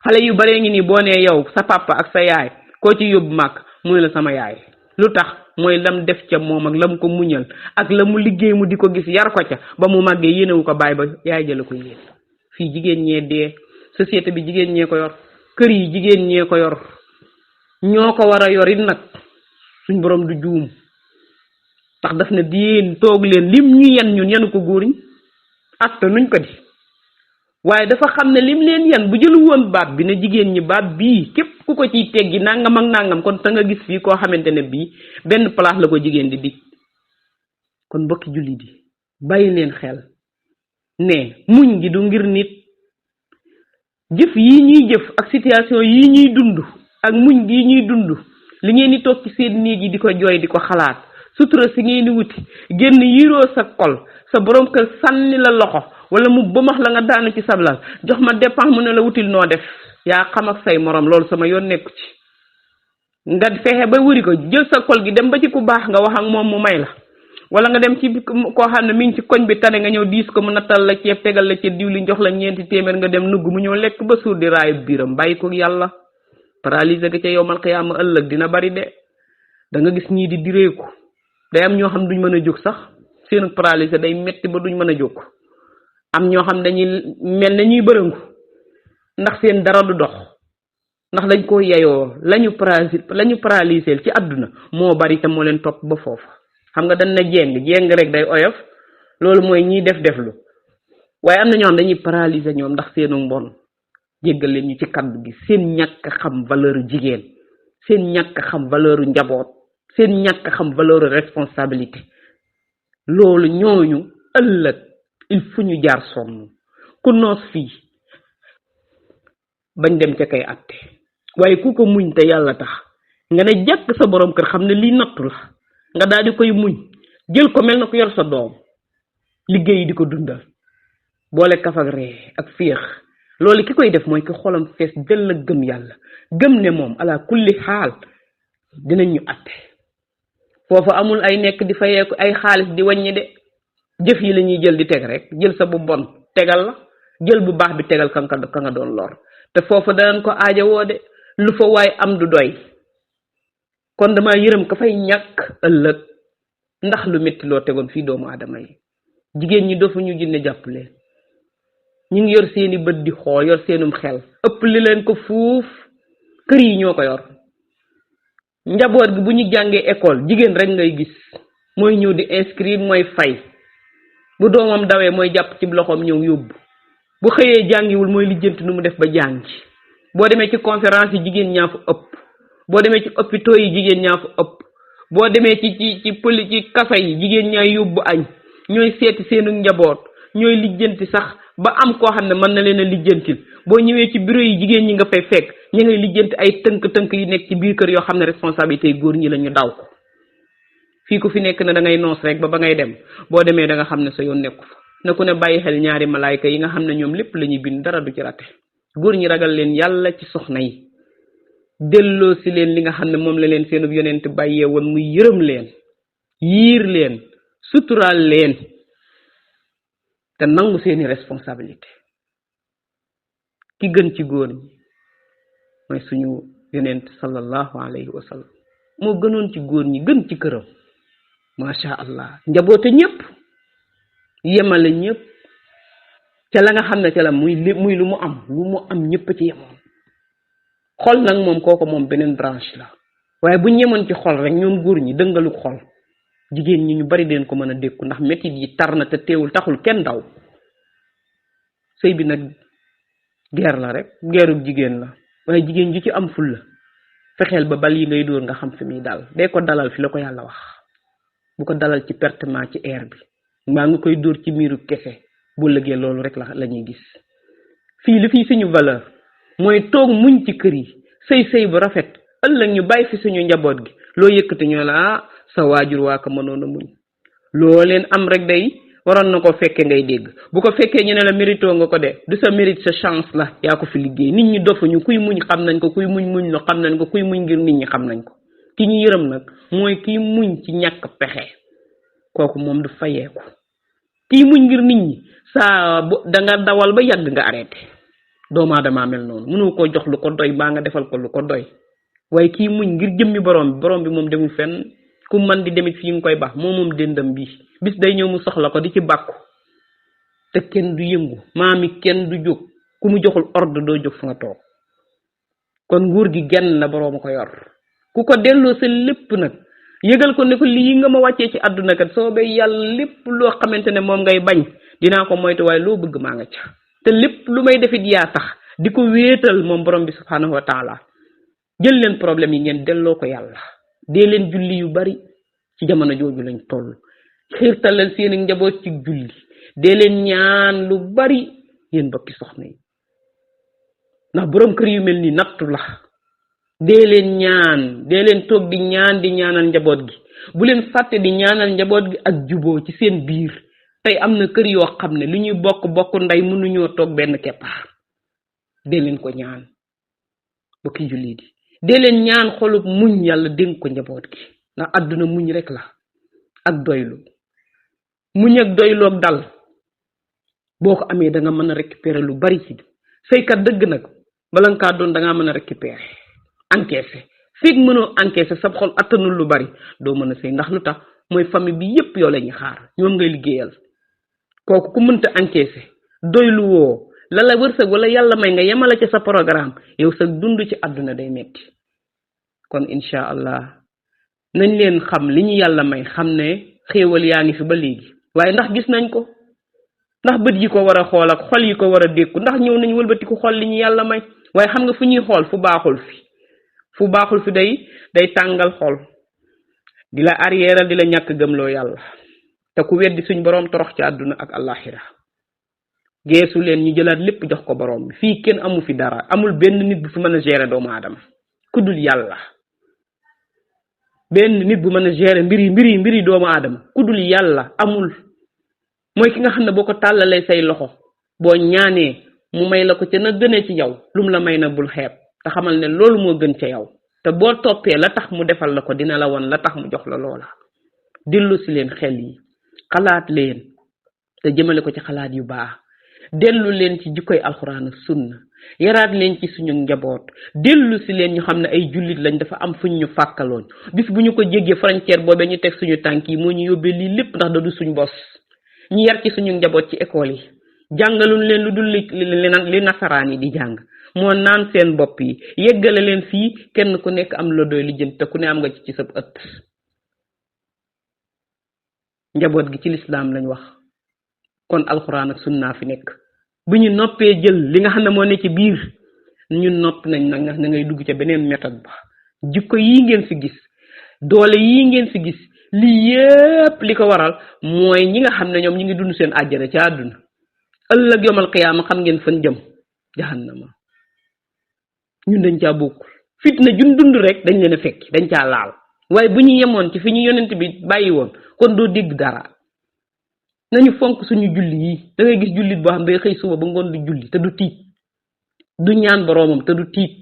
xale yu baree ngi nii boo nee yow sa papa ak sa yaay koo ci yóbbu màkk muy la sama yaay lu tax mooy lam def ca moom ak lam ko muñal ak la mu liggéey mu di ko gis yar ko ca ba mu màggee yéenewu ko baay ba yaay jëla ko yéen fii jigéen ñee dee société bi jigéen ñee ko yor kër yi jigéen ñee ko yor ñoo ko war a yor it nag suñ borom du juum tax daf ne di toog leen lim ñu yen ñun yenu ko góor ñi atta nuñ ko di waaye dafa xam ne lim leen yen bu jëlu woon baat bi ne jigéen ñi baat bii képp ku ko ciy teggi nangam ak nangam kon ta nga gis fii koo xamante ne bii benn place la ko jigéen di dig kon mbokki julli di bàyyi leen xel ne muñ gi du ngir nit jëf yi ñuy jëf ak situation yi ñuy dund ak muñ gi ñuy dund li ngeen di toog ci seen néeg yi di ko jooy di ko xalaat sutura si ngeen di wuti génn yiroo sa kol sa borom kër sànni la loxo wala mu bëmax la nga daanu ci sablal jox ma dépense mu ne la wutil noo def yaa xam ak say morom loolu sama yoon nekku ci nga fexe ba wëri ko jël sa kol gi dem ba ci ku baax nga wax ak moom mu may la wala nga dem ci koo xam ne mi ngi ci koñ bi tane nga ñëw diis ko mu nattal la ceeb tegal la ceeb diwlin jox la 4 téeméer nga dem nugg mu ñëw lekk ba suur di raayu biiram bàyyi ko yàlla paralysé ga ca yowmal xiyaama ëllëg dina bari de da nga gis ñii di direeku day am ñoo xam duñ mën a jóg sax seen paralysé day metti ba duñ mën a jóg am ñoo xam dañuy mel ne ñuy bërëngu ndax seen dara du dox ndax dañ ko yeyoo lañu paralysé ci àdduna moo bari te moo leen topp ba foofu xam nga dañ na jéng rek day oyof loolu mooy ñiy deflu waaye am na ñoo xam dañuy paralysé ñoom ndax seenu mbon jéggal leen ñu ci kaddu gi seen ñàkk xam valeur jigéen seen ñàkk xam valeur njaboot seen ñàkk xam valeur responsabilité loolu ñooñu ëllëg il faut ñu jaar sonn ku noos fii bañ dem ca kay atte waaye ku ko muñ te yàlla tax nga ne jàkk sa borom kër xam ne lii nattu la nga daal di koy muñ jël ko mel na ko yor sa doom liggéey di ko dundal boole kaf ak ree ak féex loolu ki koy def mooy ki xolam fees del la gëm yàlla gëm ne moom ala kulli xaal dinañ ñu atte foofu amul ay nekk di fayeeku ay xaalis di wàññi de jëf yi la ñuy jël di teg rek jël sa bu bon tegal la jël bu baax bi tegal ka nga doon lor te foofu danañ ko aajowoo de lu fa waay am du doy kon dama yërëm ka fay ñàkk ëllëg ndax lu métti loo tegoon fii doomu aadama yi jigéen ñi dofu ñu jinne jàpp leen ñu ngi yor seeni bët di xool yor seenum xel ëpp li leen ko fuuf kër yi ñoo ko yor njaboot gi bu ñu jàngee école jigéen rek ngay gis mooy ñëw di inscrire mooy fay bu doomam dawee mooy jàpp ci loxoom ñëw yóbbu bu xëyee jàngiwul mooy lijjanti nu mu def ba jàngi boo demee ci conférence yi jigéen ñaa fa ëpp boo demee ci hôpitaux yi jigéen ñaa fa ëpp boo demee ci kafa yi jigéen ñaa yóbbu añ ñooy seeti seenu njaboot ñooy lijjanti sax ba am koo xam ne mën na leen a lijjantil boo ñëwee ci bureau yi jigéen ñi nga fay fekk ñu ngay lijjanti ay tënk-tënk yi nekk ci biir kër yoo xam ne responsabilité góor ñi la ñu daw ko fii ku fi nekk ne da ngay noos rek ba ngay dem boo demee da nga xam ne sa yoon nekku fa na ku ne bàyyi xel ñaari malaayka yi nga xam ne ñoom lépp la ñuy bind dara du ci rate góor ñi ragal leen yàlla ci soxna yi delloo si leen li nga xam ne moom la leen seenub yonent bàyyee woon muy yërëm leen yiir leen suturaal leen te nangu seeni responsabilité ki gën ci góor ñi mooy suñu yonent sallallahu alayhi wa sallam moo gënoon ci góor ñi gën ci këram masha allah njaboote ñëpp yemale ñëpp ca la nga xam ne ca la muy lu mu am ñëpp ci yemoon xol nag moom kooko moom beneen branche la waaye bu ñu yemoon ci xol rek ñoom góor ñi dëngalu xol jigéen ñi ñu bari den ko mën a dékku ndax métit yi tar na te teewul taxul kenn daw sëy bi nag guerre la rek guerru jigéen la waaye jigéen ju ci am ful la fexeel ba bal yi ngay dóor nga xam fi muy dal dee ko dalal fi la ko yàlla wax bu ko dalal ci pertement ci air bi mbaa nga koy dóor ci miiru kese bu lëgee loolu rek la ñuy gis fii li fii suñu valeur mooy toog muñ ci kër yi sëy bu rafet ëllëg ñu bàyyi fi suñu njaboot gi loo yëkkati ñoo la sa waajur waa ko mënoon a muñ loo leen am rek day waroon na ko fekkee ngay dégg bu ko fekkee ñu ne la mérito nga ko de du sa mérite sa chance la yaa ko fi liggéey nit ñi dofuñu kuy muñ xam nañ ko kuy muñ la xam nañ ko kuy muñ ngir nit ñi xam nañ ko ki ñu yërëm nag mooy kiy muñ ci ñàkk pexe kooku moom du fayeeku kiy muñ ngir nit ñi saa da nga dawal ba yàgg nga arrêté doomu aadama mel noonu mënoo koo jox lu ko doy baa nga defal ko lu ko doy waaye kii muñ ngir jëmmi borom bi moom demul fenn ku man di demit fii nga koy baax moom dëndam bi bis day ñëw mu soxla ko di ci bàkku te kenn du yëngu maami kenn du jóg ku mu joxul ordre doo jóg fa nga toog kon nguur gi genn la boroom ko yor ku ko delloo sa lépp nag yëgal ko ne ko lii nga ma wàccee ci àdduna kat soobee yàlla lépp loo xamante ne moom ngay bañ dinaa ko moytu waaye loo bëgg maa nga ca te lépp lu may defit yaa tax di ko wéetal moom borom bi subhanahu wa taala jël leen problème yi ngeen delloo ko yàlla dee leen julli yu bari ci jamono jooju lañ toll xiirtalal seen njaboot ci julli dee leen ñaan lu bari yéen bokki soxna yi ndax borom kër yu mel ni nattu la dee leen ñaan dee leen toog di ñaanal njaboot gi bu leen fàtte di ñaanal njaboot gi ak juboo ci seen biir tey am na kër yoo xam ne lu ñuy bokk ndey mënuñoo toog benn keppaar dee leen ko ñaan bokki julli di dee leen ñaan xolub muñ yàlla dénk ko njaboot gi ndax àdduna muñ rek la ak doylu muñ ak doylu ak dal boo ko amee da nga mën a récupérer lu bari ci saykat dëgg nag bala nga kaa doon da ngaa mën a récupérer encaisser fii mënoo encaisser sa xol attanul lu bari doo mën a sëy ndax lu tax mooy famille bi yépp yow la ñuy xaar ñoom ngay liggéeyal kooku ku mënta encaisser doylu woo la wërsëg wala yàlla may nga yemala ci sa programme yow sa dund ci àdduna day metti kon insha allah nañ leen xam li ñu yàlla may xam ne xéewal yaa ngi fi ba léegi waaye ndax gis nañ ko ndax bët yi ko war a xool ak xol yi ko war a dékku ndax ñëw nañ wëlbatiku xool li ñu yàlla may waaye xam nga fu ñuy xool fu baaxul fi day tàngal xol di la arrière di la ñàkk gëmloo yàlla te ku weddi suñ boroom torox ci àdduna ak àllaaxira geesu leen ñu jëlaat lépp jox ko boroom bi fii kenn amu fi dara amul benn nit bu fi mën a gérer doomu aadama ku dul yàlla benn nit bu mën a gérer mbiri doomu aadama ku dul yàlla amul mooy ki nga xam ne boo ko tàllalee say loxo boo ñaanee mu may la ko ca na gënee ci yow lum la may na bul xeeb te xamal ne loolu moo gën ca yow te boo toppee la tax mu defal la ko dina la won la tax mu jox la loola dellu si leen xel yi xalaat leen te jëmale ko ci xalaat yu baax dellu leen ci jikkoy alxuraan ak sunna yaraat leen ci suñu njaboot dellu si leen ñu xam ne ay jullit lañ dafa am fuñ ñu fàkkaloon bis bu ñu ko jéggee frontière boobee ñu teg suñu tànk yi moo ñu yóbbee lii lépp ndax da du suñ bos ñu yar ci suñu njaboot ci école yi jàngaluñ leen lu dul li nasaraan yi di jàng moo naan seen bopp yi yeggale leen fii kenn ku nekk am la doy li jëm te ku ne am nga ci sa ëtt njaboot gi ci lislaam lañ wax kon alxuraan ak sunna fi nekk bu ñu noppee jël li nga xam ne moo ne ci biir ñun nopp nañ nag nga ngay dugg ca beneen méthode ba jikko yii ngeen fi gis doole yii ngeen fi gis lii yépp li ko waral mooy ñi nga xam ne ñoom ñi ngi dund seen àjjana ci àdduna ëllëg yomal qiyaama xam ngeen fan jëm jahannama ñun dañ caa bokkul fitna jun dund rek dañ leen a fekki dañ caa laal waaye bu ñu yemoon ci fi ñu yonent bi bàyyi woon kon doo dégg dara nañu fonk suñu julli yi da ngay gis jullit boo xam day xëy suba ba ngoon du julli te du tiit du ñaan boroomam te du tiit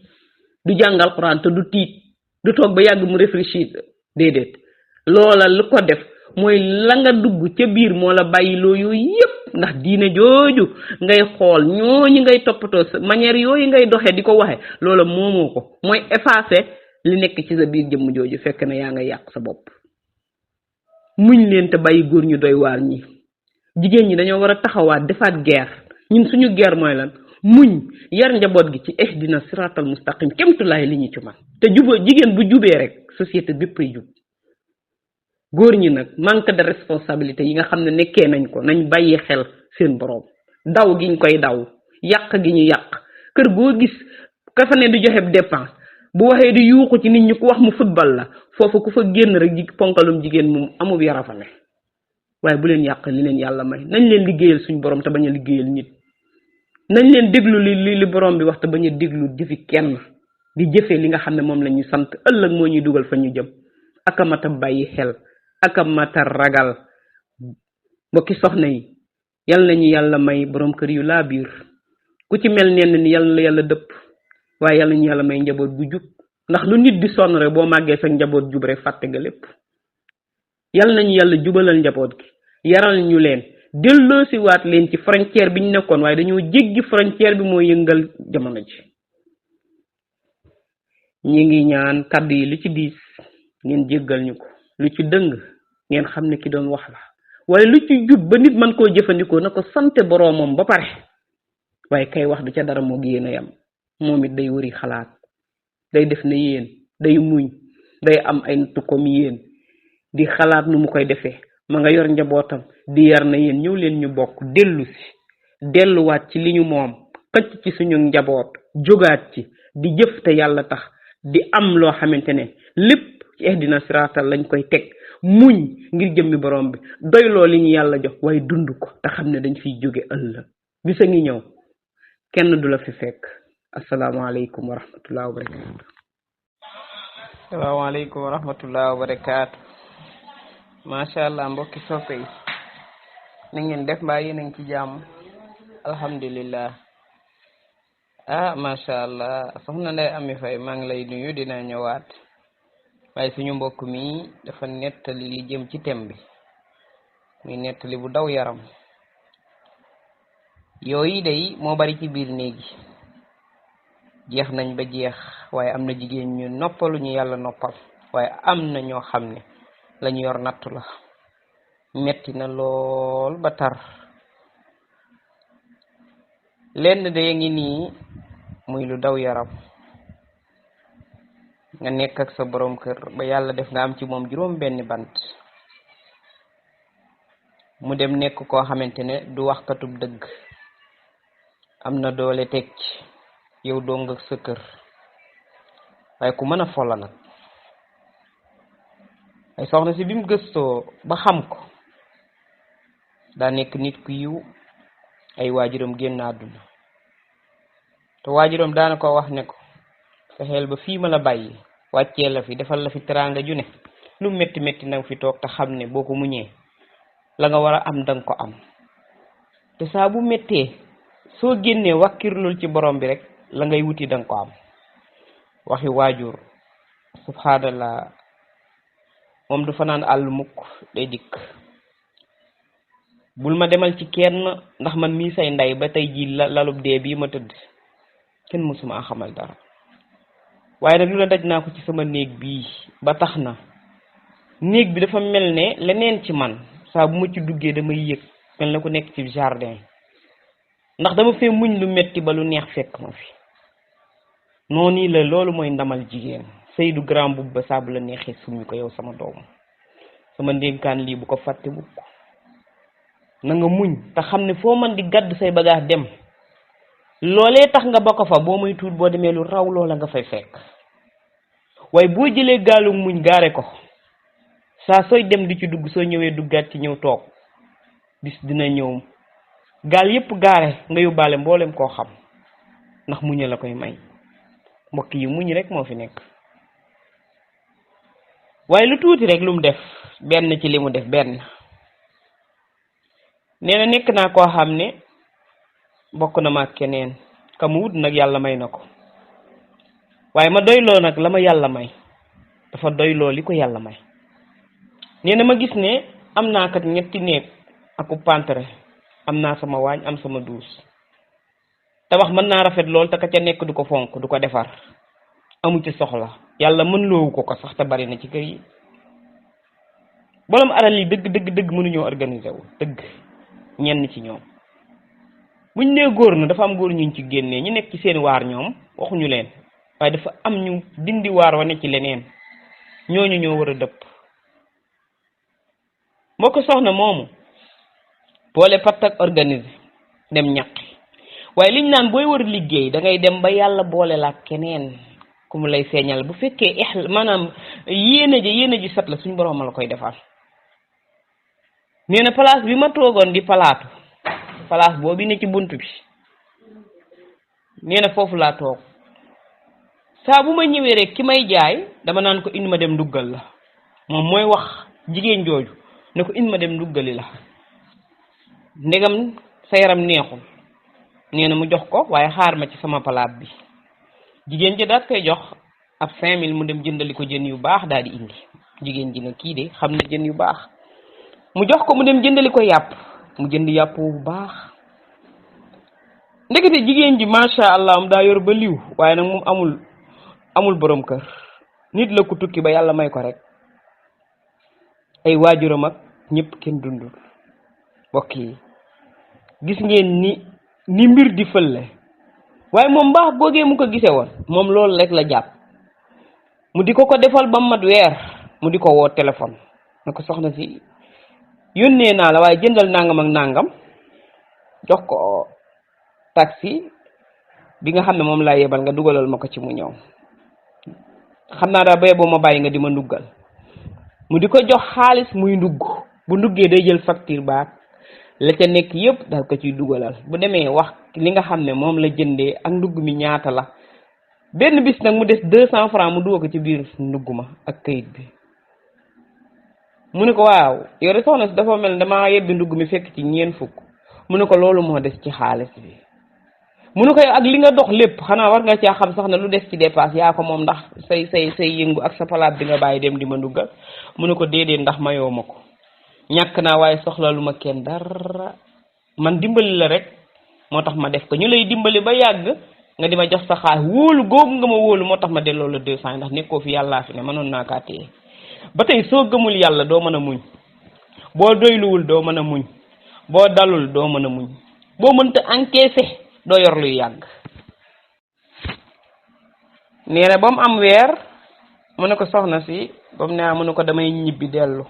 du jàng alxuraan te du tiit du toog ba yàgg mu réfléchir déedéet loola lu ko def mooy la nga dugg ca biir moo la bàyyi loo yooyu yépp ndax diine jooju ngay xool ñooñu ngay toppatoo sa manière yooyu ngay doxee di ko waxe loola moomoo ko mooy effacer li nekk ci sa biir jëmm jooju fekk na yaa nga yàq sa bopp muñ leen te bàyyi góor ñu doy waar ñi jigéen ñi dañoo war a taxawaat defaat guerre ñun suñu guerre mooy lan muñ yar njaboot gi ci ihdina siratal mustaqim kemtulaay li ñu ci man te jigéen bu jubee rek société bépp ay jub góor ñi nag manque de responsabilité yi nga xam ne nekkee nañ ko nañ bàyyi xel seen boroom daw giñ koy daw yàq gi ñu yàq kër goo gis ka fa ne di joxe dépense bu waxee di yuuxu ci nit ñi ku wax mu football la foofu ku fa génn rek ponkalum jigéen moom amul yara fa ne waaye bu leen yàq li leen yàlla may nañ leen liggéeyal suñ borom te bañ a liggéeyal nit nañ leen déglu li borom bi wax te bañ a déglu jëfi kenn di jëfee li nga xam ne moom la ñu sant ëllëg moo ñuy dugal fa ñu jëm akamata bàyyi xel akamata ragal mbokki soxna yi yal nañu yàlla may borom kër yu laa biir ku ci mel nenn ni yàlla yàlla dëpp waaye yal nañu yàlla may njaboot bu jub ndax lu nit di sonn rek boo màggee sa njaboot jub rek fàtte nga lépp yal nañu yàlla jubalal njaboot gi yaral ñu leen delloosi waat leen ci frontière bi ñu nekkoon waaye dañoo jéggi frontière bi moo yëngal jamono ji ñi ngi ñaan kàddu yi lu ci diis ngeen jéggal ñu ko lu ci dëng ngeen xam ne ki doon wax la waaye lu ci jub ba nit man koo jëfandikoo na ko sante boroomam ba pare waaye kay wax du ca dara moo yéen a yam moom it day wëri xalaat day def ne yéen day muñ day am ay nattu comme yéen di xalaat nu mu koy defee ma nga yor njabootam di yar na yéen ñëw leen ñu bokk delluwaat ci li ñu moom xëcc ci suñu njaboot jógaat ci di jëf te yàlla tax di am loo xamante ne lépp ci ihdina siraatal lañ koy teg muñ ngir jëmmi borom bi doyloo li ñu yàlla jox waaye dund ko te xam ne dañ fiy jóge ëllëg bisa ngi ñëw kenn du la fi fekk. asalaamaaleykum wa rahmatullahi wa barakaatu. salaamaaleykum wa rahmatullahi wa barakaatu. macha allah mbokki soppe yi na ngeen def mbaa yéen a ngi ci jàmm. alhamdulillah. macha allah soxna Ndeye Amy Faye maa ngi lay nuyu dina ñëwaat waaye suñu mbokk mi dafa nettali li jëm ci thème bi muy nettali bu daw yaram yooyu day moo bari ci biir néegi jeex nañ ba jeex waaye am na jigéen ñu noppalu ñu yàlla noppal waaye am na ñoo xam ne lañu yor nattu la metti na lool ba tar lenn de ngi nii muy lu daw yaram nga nekk ak sa borom kër ba yàlla def nga am ci moom juróom benni bant mu dem nekk koo xamante ne du waxkatub dëgg am na doole teg ci yow dong ak sa kër waaye ku mën a fola nag ay soxna si bi mu gëstoo ba xam ko daa nekk nit ku yiw ay waajuram génn àdduna te waajuram daana ko wax ne ko fexeel ba fii ma la bàyyi wàccee la fi defal la fi teraanga ju ne lu metti metti nag fi toog te xam ne boo ko muñee la nga war a am danga ko am te saa bu mettee soo génnee wàkkirlul ci borom bi rek la ngay wuti danga ko am waxi waajur subhanallah moom du fanaan àll mukk day dikk bul ma demal ci kenn ndax man mii say ndey ba tey ji lalub dee bii ma tëdd kenn mësuma xamal dara waaye nag lu la daj naa ko ci sama néeg bii ba tax na néeg bi dafa mel ne leneen ci man saa bu ma ci duggee damay yëg mel na ku nekk ci jardin ndax dama fee muñ lu metti ba lu neex fekk ma fi noonu la loolu mooy ndamal jigéen sëy du grand boobu ba saa bu la neexee summi ko yow sama doom sama ndénkaan lii bu ko fàtte bu ko na nga muñ te xam ne foo man di gàdd say bagage dem loolee tax nga ba ko fa boo muy tuut boo demee lu raw loola nga fay fekk waaye boo jëlee gaalu muñ gaare ko saa sooy dem di ci dugg soo ñëwee duggaat ci ñëw toog bis dina ñëw gaal yépp gaare nga yóbbaale mboolem koo xam ndax muñ la koy may mbokk yi muñ rek moo fi nekk waaye lu tuuti rek lu mu def benn ci li mu def benn nee na nekk naa koo xam ne bokk na ma ak keneen ka mu wut nag yàlla may na ko waaye ma doyloo nag la ma yàlla may dafa doyloo li ko yàlla may nee na ma gis ne am naa kat ñetti néeg ak pantre am naa sama waañ am sama duus tabax mën naa rafet lool te ka ca nekk du ko fonk du ko defar amu ci soxla yàlla mën loowu ko sax te bari na ci kër yi borom alal yi dëgg mënuñoo organiser wu dëgg ñenn ci ñoom buñ nee góor na dafa am góor ñu ci génnee ñu nekk ci seen waar ñoom waxuñu leen waaye dafa am ñu dindi waar wa ne ci leneen ñooñu ñoo war a dëpp moo ko soxna moomu boole patt ak organiser dem ñaqi waaye liñ naan booy war liggéey da ngay dem ba yàlla boole la keneen ku mu lay feeñal bu fekkee maanaam yéene ji sat la suñ borom la koy defal nee na place bi ma toogoon di place boobu ne ci bunt bi nee na foofu laa toog saa bu ma ñëwee rek ki may jaay dama naan ko indi ma dem nduggal la moom mooy wax jigéen jooju ne ko indi ma dem nduggali la ndegam sa yaram neexul nee na mu jox ko waaye xaar ma ci sama palaat bi jigéen ji daat koy jox ab 5000 mu dem jëndali ko jën yu baax daal di indi jigéen ji ne kii de xam na jën yu baax mu jox ko mu dem jëndali ko yàpp mu jënd yàpp bu baax ndekete jigéen ji macha allah am daa yor ba liw waaye nag moom amul borom kër nit la ku tukki ba yàlla may ko rek ay waajuram ak ñëpp kenn dundul mbokk yi gis ngeen ni mbir di fëlle waaye moom mbaax googee mu ko gisee woon moom loolu rek la jàpp mu di ko defal ba mat weer mu di ko woo téléphone ne ko soxna si yónnee naa la waaye jëndal nangam ak nangam jox ko taxi bi nga xam ne moom laa yebal nga dugalal ma ko ci mu ñëw xam naa daa boo ma bàyyi nga di ma nduggal mu di ko jox xaalis muy ndugg bu nduggee day jël facture baak la ca nekk yëpp dal ko ciy dugalal bu demee wax li nga xam ne moom la jëndee ak ndugg mi ñaata la benn bis nag mu des 200 francs mu dugal ko ci biir ndugg ma ak kayit bi mu ne ko waaw yow de soxna si dafa mel ne damaa yebbi ndugg mi fekk ci 4 fukk mu ne ko loolu moo des ci xaalis bi mu ne ko yow ak li nga dox lépp xanaa war nga caa xam sax ne lu des ci dépasse yaa ko moom ndax say yëngu ak sa palaat bi nga bàyyi dem di ma nduggal mu ne ko déedéet ndax mayoo ma ko ñàkk naa waaye soxla lu ma kenn dara man dimbali la rek moo tax ma def ko ñu lay dimbali ba yàgg nga di ma jox sa xaalis wóolu googu nga ma wóolu moo tax ma delloo la 200 ndax nekkoo fi yàllaa fi ne mënoon naa kaa téye ba tey soo gëmul yàlla doo mën a muñ boo doyluwul doo mën a muñ boo dalul doo mën a muñ boo mënta encaisser doo yor luy yàgg. nee na ba mu am weer mu ne ko soxna si ba mu ne mu ne ko damay ñibbi dellu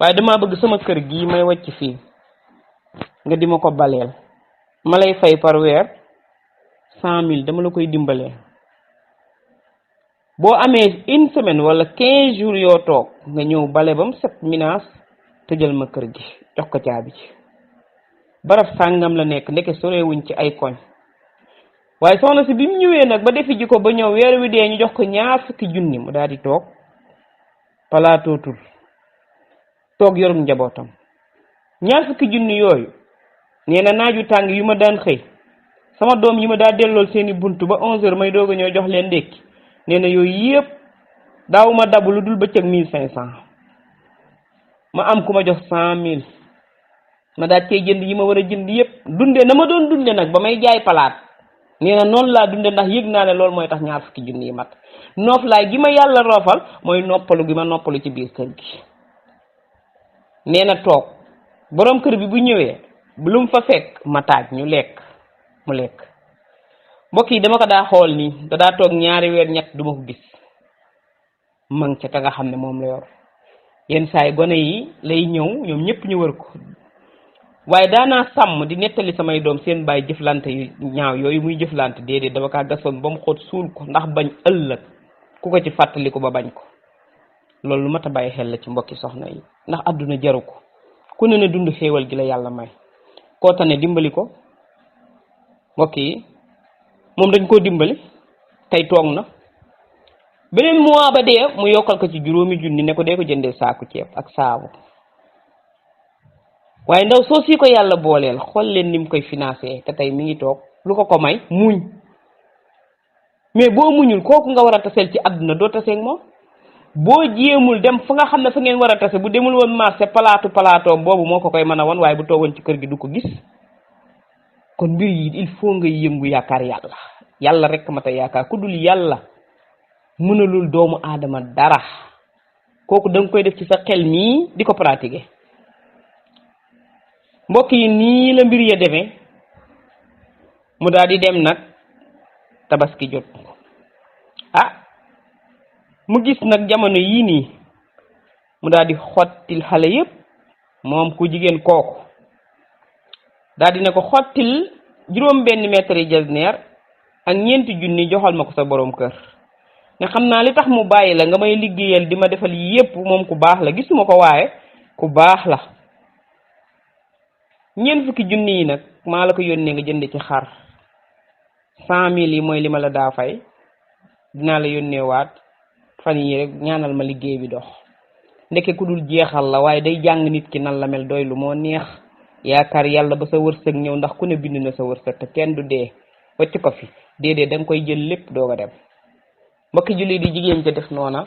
waaye damaa bëgg sama kër gii may wàcc fii nga di ma ko baleel ma lay fay par weer 100 000 dama la koy dimbalee boo amee 1 semaine wala 15 jours yoo toog nga ñëw bale ba mu set minaas tëjal ma kër gi jox ko caabi ci barab sàngam la nekk ndeke sorewuñ ci ay koñ waaye soxna si bi mu ñëwee nag ba defi ji ko ba ñëw weer wi dee ñu jox ko 20 junni mu daal di toog palaatootul toog yorum njabootam 20 junni yooyu nee na naaju tàng yu ma daan xëy sama doom yi ma daa dellool seeni buntu ba 11h may doog a ñëw jox leen ndékki nee na yooyu yëpp daawuma dabu lu dul bëccëg 1500 ma am ku ma jox 100 000 ma daal cee jënd yi ma war a jënd yëpp dunde na ma doon dunde nag ba may jaay palaat nee na noonu laa dunde ndax yëg naa ne loolu mooy tax 20 junni yi mat nooflaay gi ma yàlla roofal mooy noppalu gi ma noppalu ci biir kër gi. nee na toog borom kër bi bu ñëwee lu mu fa fekk ma taaj ñu lekk mu lekk mbokk yi dama ko daa xool nii da daa toog 2 weer ñett duma ko gis mang ca ka nga xam ne moom la yor yenn saa yi gone yi lay ñëw ñoom ñëpp ñu wër ko waaye daanaa sàmm di nettali samay doom seen bàyyi jëflante yu ñaaw yooyu muy jëflante déedéet dama kaa gasoon ba mu xóot suul ko ndax bañ ëllëg ku ko ci fàttaliku ba bañ ko loolu lu mat a bàyyi xel la ci mbokki soxna yi ndax àdduna jaru ko ku ne dund xéewal gi la yàlla may koo tane dimbali ko mbokk yi moom dañ koo dimbali tey toog na beneen mois ba dee mu yokkal ko ci 5 junni ne ko dee ko jëndee saaku ceeb ak saabu waaye ndaw soo si ko yàlla booleel xool leen ni mu koy financé te tey mi ngi toog lu ko may muñ mais boo muñul kooku nga war a taseel ci àdduna doo taseeg moom boo jéemul dem fa nga xam ne fa ngeen war a tase bu demul woon marché palaatoom boobu moo ko koy mën a won waaye bu toogoon ci kër gi du ko gis kon mbir yi il faut nga yëngu yaakaar yàlla rek ma ta yaakaar ku dul yàlla mënalul doomu aadama dara kooku danga koy def ci sa xel nii di ko pratiquer mbokk yi nii la mbir ya demee mu daal di dem nag tabaski jot mu gis nag jamono yii nii mu daal di xottil xale yépp moom ku jigéen kooku daal di ne ko xottil 5 mètre yi jasneer ak 4 junni joxal ma ko sa borom kër ne xam naa li tax mu bàyyi la nga may liggéeyal di ma defal yépp moom ku baax la gisuma ko waaye ku baax la 20 junni yi nag maa la ko yónnee nga jënd ci xar 100 000 yi mooy li ma la daa fay dinaa la yónnee waat fan yi rek ñaanal ma liggéey bi dox ndeke ku dul jeexal la waaye day jàng nit ki nan la mel doy lu moo neex yaakaar yàlla ba sa wërsëg ñëw ndax ku ne bind na sa wërsëg te kenn du dee wacc ko fi déedéet da nga koy jël lépp doog a dem mbokki julli di jigéen ca def noona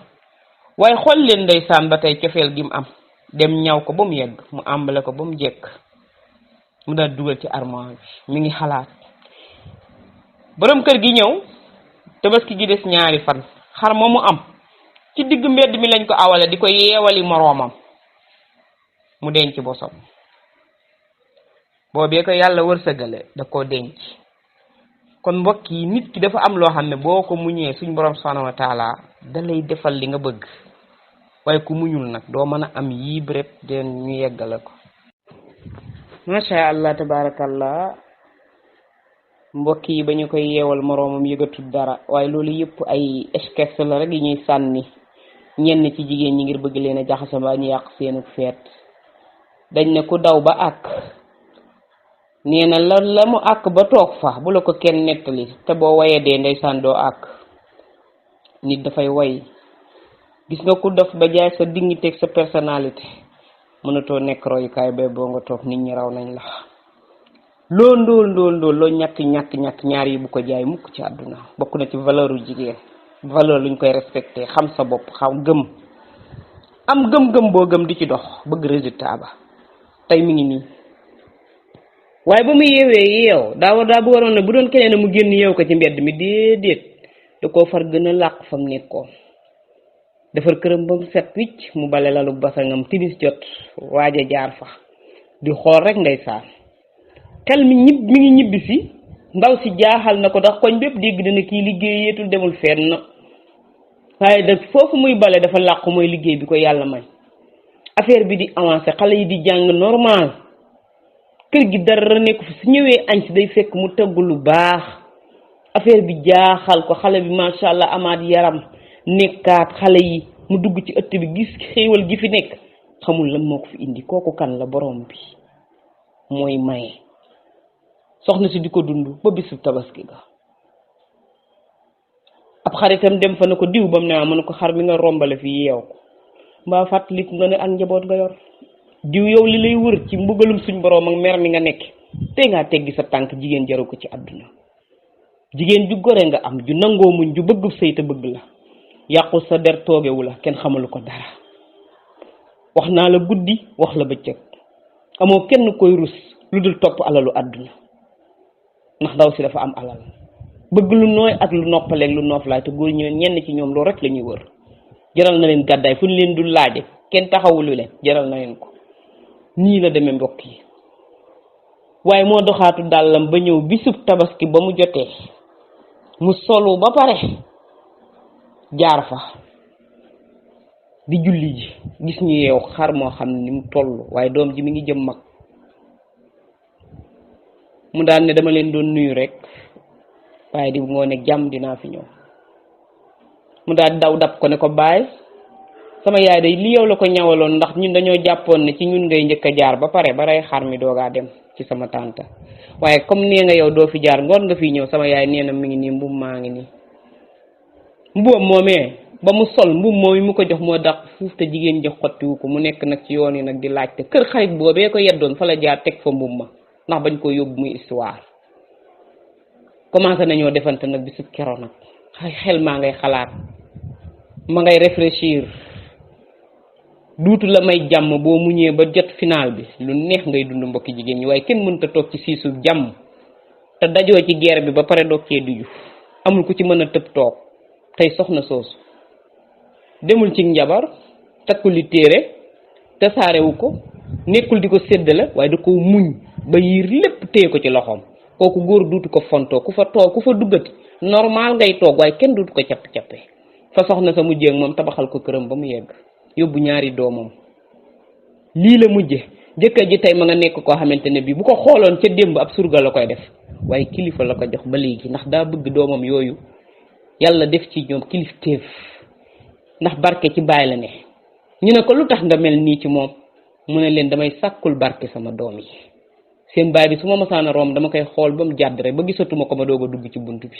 waaye xool leen ndeysaan ba tey cofeel gi mu am dem ñaw ko ba mu yegg mu àmbale ko ba mu jekk mu daal dugal ci armoire bi mi ngi xalaat borom kër gi ñëw tabaski gi des 2 fan xar moomu am ci digg mbedd mi lañ ko awale di ko yeewali moroomam mu denc bosam boobee ko yàlla wërsëgale da koo denc kon mbokk yi nit ki dafa am loo xam ne boo ko muñee suñ borom subhanahu wa taala da lay defal li nga bëgg waaye ku muñul nag doo mën a am yii brep den ñu yeggale ko. macha allah tabarakallah mbokk yi ba ñu koy yeewal moroomam yëgatul dara waaye loolu yëpp ay esquisse la rek yi ñuy sànni ñenn ci jigéen ñi ngir bëgg leen a jaxase mbaa ñu yàq seenu feet. dañ ne ku daw ba àkk nee na la mu àkk ba toog fa bu la ko kenn nettali te boo wayee dee ndeysaan doo àkk. nit dafay way gis nga ku def ba jaay sa dignité ak sa personnalité mënatoo nekk royukaay ba boo nga toog nit ñi raw nañ la. loo ndóol loo ñàkk ñaar yi bu ko jaay mukk ci àdduna. bokk na ci valeur u jigéen valeur luñ koy respecté xam sa bopp xam gëm am gëm-gëm boo gëm di ci dox bëgg résultat ba. tey mi ngi nii waaye ba mu yeew daa bu waroon ne bu doon keneen mu génn yeew ko ci mbedd mi déedéet da koo far gën a làq fam nekkoon. defar këram ba mu set wicc mu bale lalu basangam timis jot waaja jaar fa di xool rek ndeysaan xel mi ngi ñibbi si ndaw si jaaxal na ko ndax koñ bépp dégg dana kii liggéey yeetul demul fenn waaye da foofu muy bale dafa làqu mooy liggéey bi ko yàlla may. affaire bi di avancé xale yi di jàng normal kër gi dara nekk fi su ñëwee añ si day fekk mu tëgg lu baax affaire bi jaaxal ko xale bi macha allah amaat yaram nekkaat xale yi mu dugg ci ëtt bi gis xéewal gi fi nekk xamul lan moo ko fi indi kooku kan la borom bi mooy maye. soxna si di ko dund ba bisu tabaski ga ab xaritam dem fa ne ko diw bam ne ma ne ko xar mi nga rombale fi yeew ko mbaa fàttaliku nga ne ak njaboot nga yor diw yow li lay wër ci mbugalum suñ borom ak mer mi nga nekk te ngaa teggi sa tànk jigéen jaru ko ci àdduna. jigéen ju gore nga am ju nangoo muñ ju bëgg sëy te bëgg la yàqu sa der toogewu la kenn xamalu ko dara. wax naa la guddi wax la bëccëg amoo kenn koy rus lu dul topp alalu àdduna ndax ndaw si dafa am alal bëgg lu nooy ak lu noppaleeg lu nooflaay te góor ñi ñenn ci ñoom loolu rek la ñuy wër. jaral na leen gàddaay fu ñu leen du laaje kenn taxawulu leen jaral na leen ko. nii la demee mbokk yi waaye moo doxaatu dàllam ba ñëw bisub tabaski ba mu jotee mu solu ba pare jaar fa di julli ji gis ñu yeew xar moo xam ne ni mu toll waaye doom ji mi ngi jëm mag. mu daal ne dama leen doon nuyu rek waaye di moo ne jàmm dinaa fi ñëw. mu daal daw dab ko ne ko baay sama yaay day li yow la ko ñawaloon ndax ñun dañoo jàppoon ne ci ñun ngay njëkk a jaar ba pare ba rey xar mi doogaa dem ci sama tànta waaye comme nee nga yow doo fi jaar ngoon nga fi ñëw sama yaay nee na mi ngi nii mbub maa ngi nii. mbubbam moomee ba mu sol mbub moom mu ko jox moo daq fuuf te jigéen jox xottiwu ko mu nekk nag ci yoon yi nag di laajte kër xarit boobee ko yeddoon fa la jaar teg fa mbub ma ndax bañ ko yóbbu muy histoire. commencé nañoo defante nag bisu kero nag xel maa ngay xalaat ma ngay réfléchir duutu la may jàmm boo muñee ba jot final bi lu neex ngay dund mbokki jigéen ñi waaye kenn mënta toog ci siisu jàmm te dajoo ci guerre bi ba pare doog cee duju amul ku ci mën a tëb toog. tey soxna soosu demul ci njabar takkuli téere tasaarewu ko nekkul di ko séddale waaye da ko muñ ba yiir lépp téye ko ci loxoom. kooku góor duutu ko fontoo ku fa toog ku fa duggati normal ngay toog waaye kenn duutu ko capp-cappee fa soxna sa mujjee ak moom tabaxal ko këram ba mu yegg yóbbu ñaari doomam. lii la mujje jëkkër ji tey ma nga nekk koo xamante ne bii bu ko xooloon ca démb ab surga la koy def waaye kilifa la ko jox ba léegi ndax daa bëgg doomam yooyu yàlla def ci ñoom kilifteef ndax barke ci baay la ne. ñu ne ko lu tax nga mel nii ci moom mu ne leen damay sàkkul barke sama doom yi seen baay bi su ma masaana romb dama koy xool ba mu jàdd rek ba gisatuma ko ma doog a dugg ci bunt bi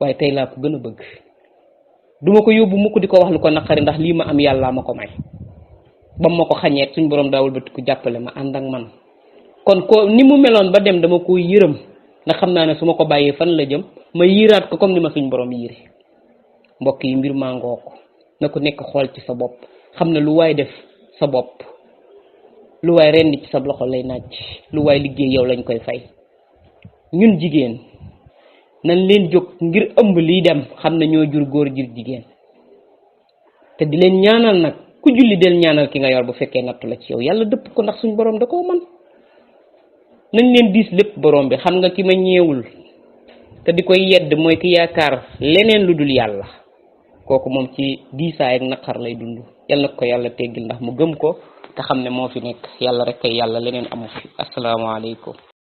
waaye tey laa ko gën a bëgg. duma ko yóbbu mukk di ko wax lu ko naqari ndax lii ma am yàlla ma ko may ba ma ko xañeet suñ borom daawul ba ko jàppale ma ànd ak man. kon ko ni mu meloon ba dem dama ko yërëm ndax xam naa ne su ma ko bàyyee fan la jëm ma yiiraat ko comme ni ma suñ borom yiire. mbokk yi mbir maa ngoo ko na ko nekk xool ci sa bopp xam ne lu waay def sa bopp lu waay rendi ci sa loxo lay naaj lu waay liggéey yow lañ koy fay. ñun jigéen nañ leen jóg ngir ëmb lii dem xam ne ñoo jur góor jur jigéen te di leen ñaanal nag ku julli del ñaanal ki nga yor bu fekkee nattu la ci yow yàlla dëpp ko ndax suñ borom da koo man. nañ leen diis lépp borom bi xam nga ki ma ñeewul te di koy yedd mooy ki yaakaar leneen lu dul yàlla kooku moom ci diisaay ak naqar lay dund. yal na ko yàlla teggil ndax mu gëm ko te xam ne moo fi nekk yàlla rek kay yàlla leneen amu fi. asalaamaaleykum.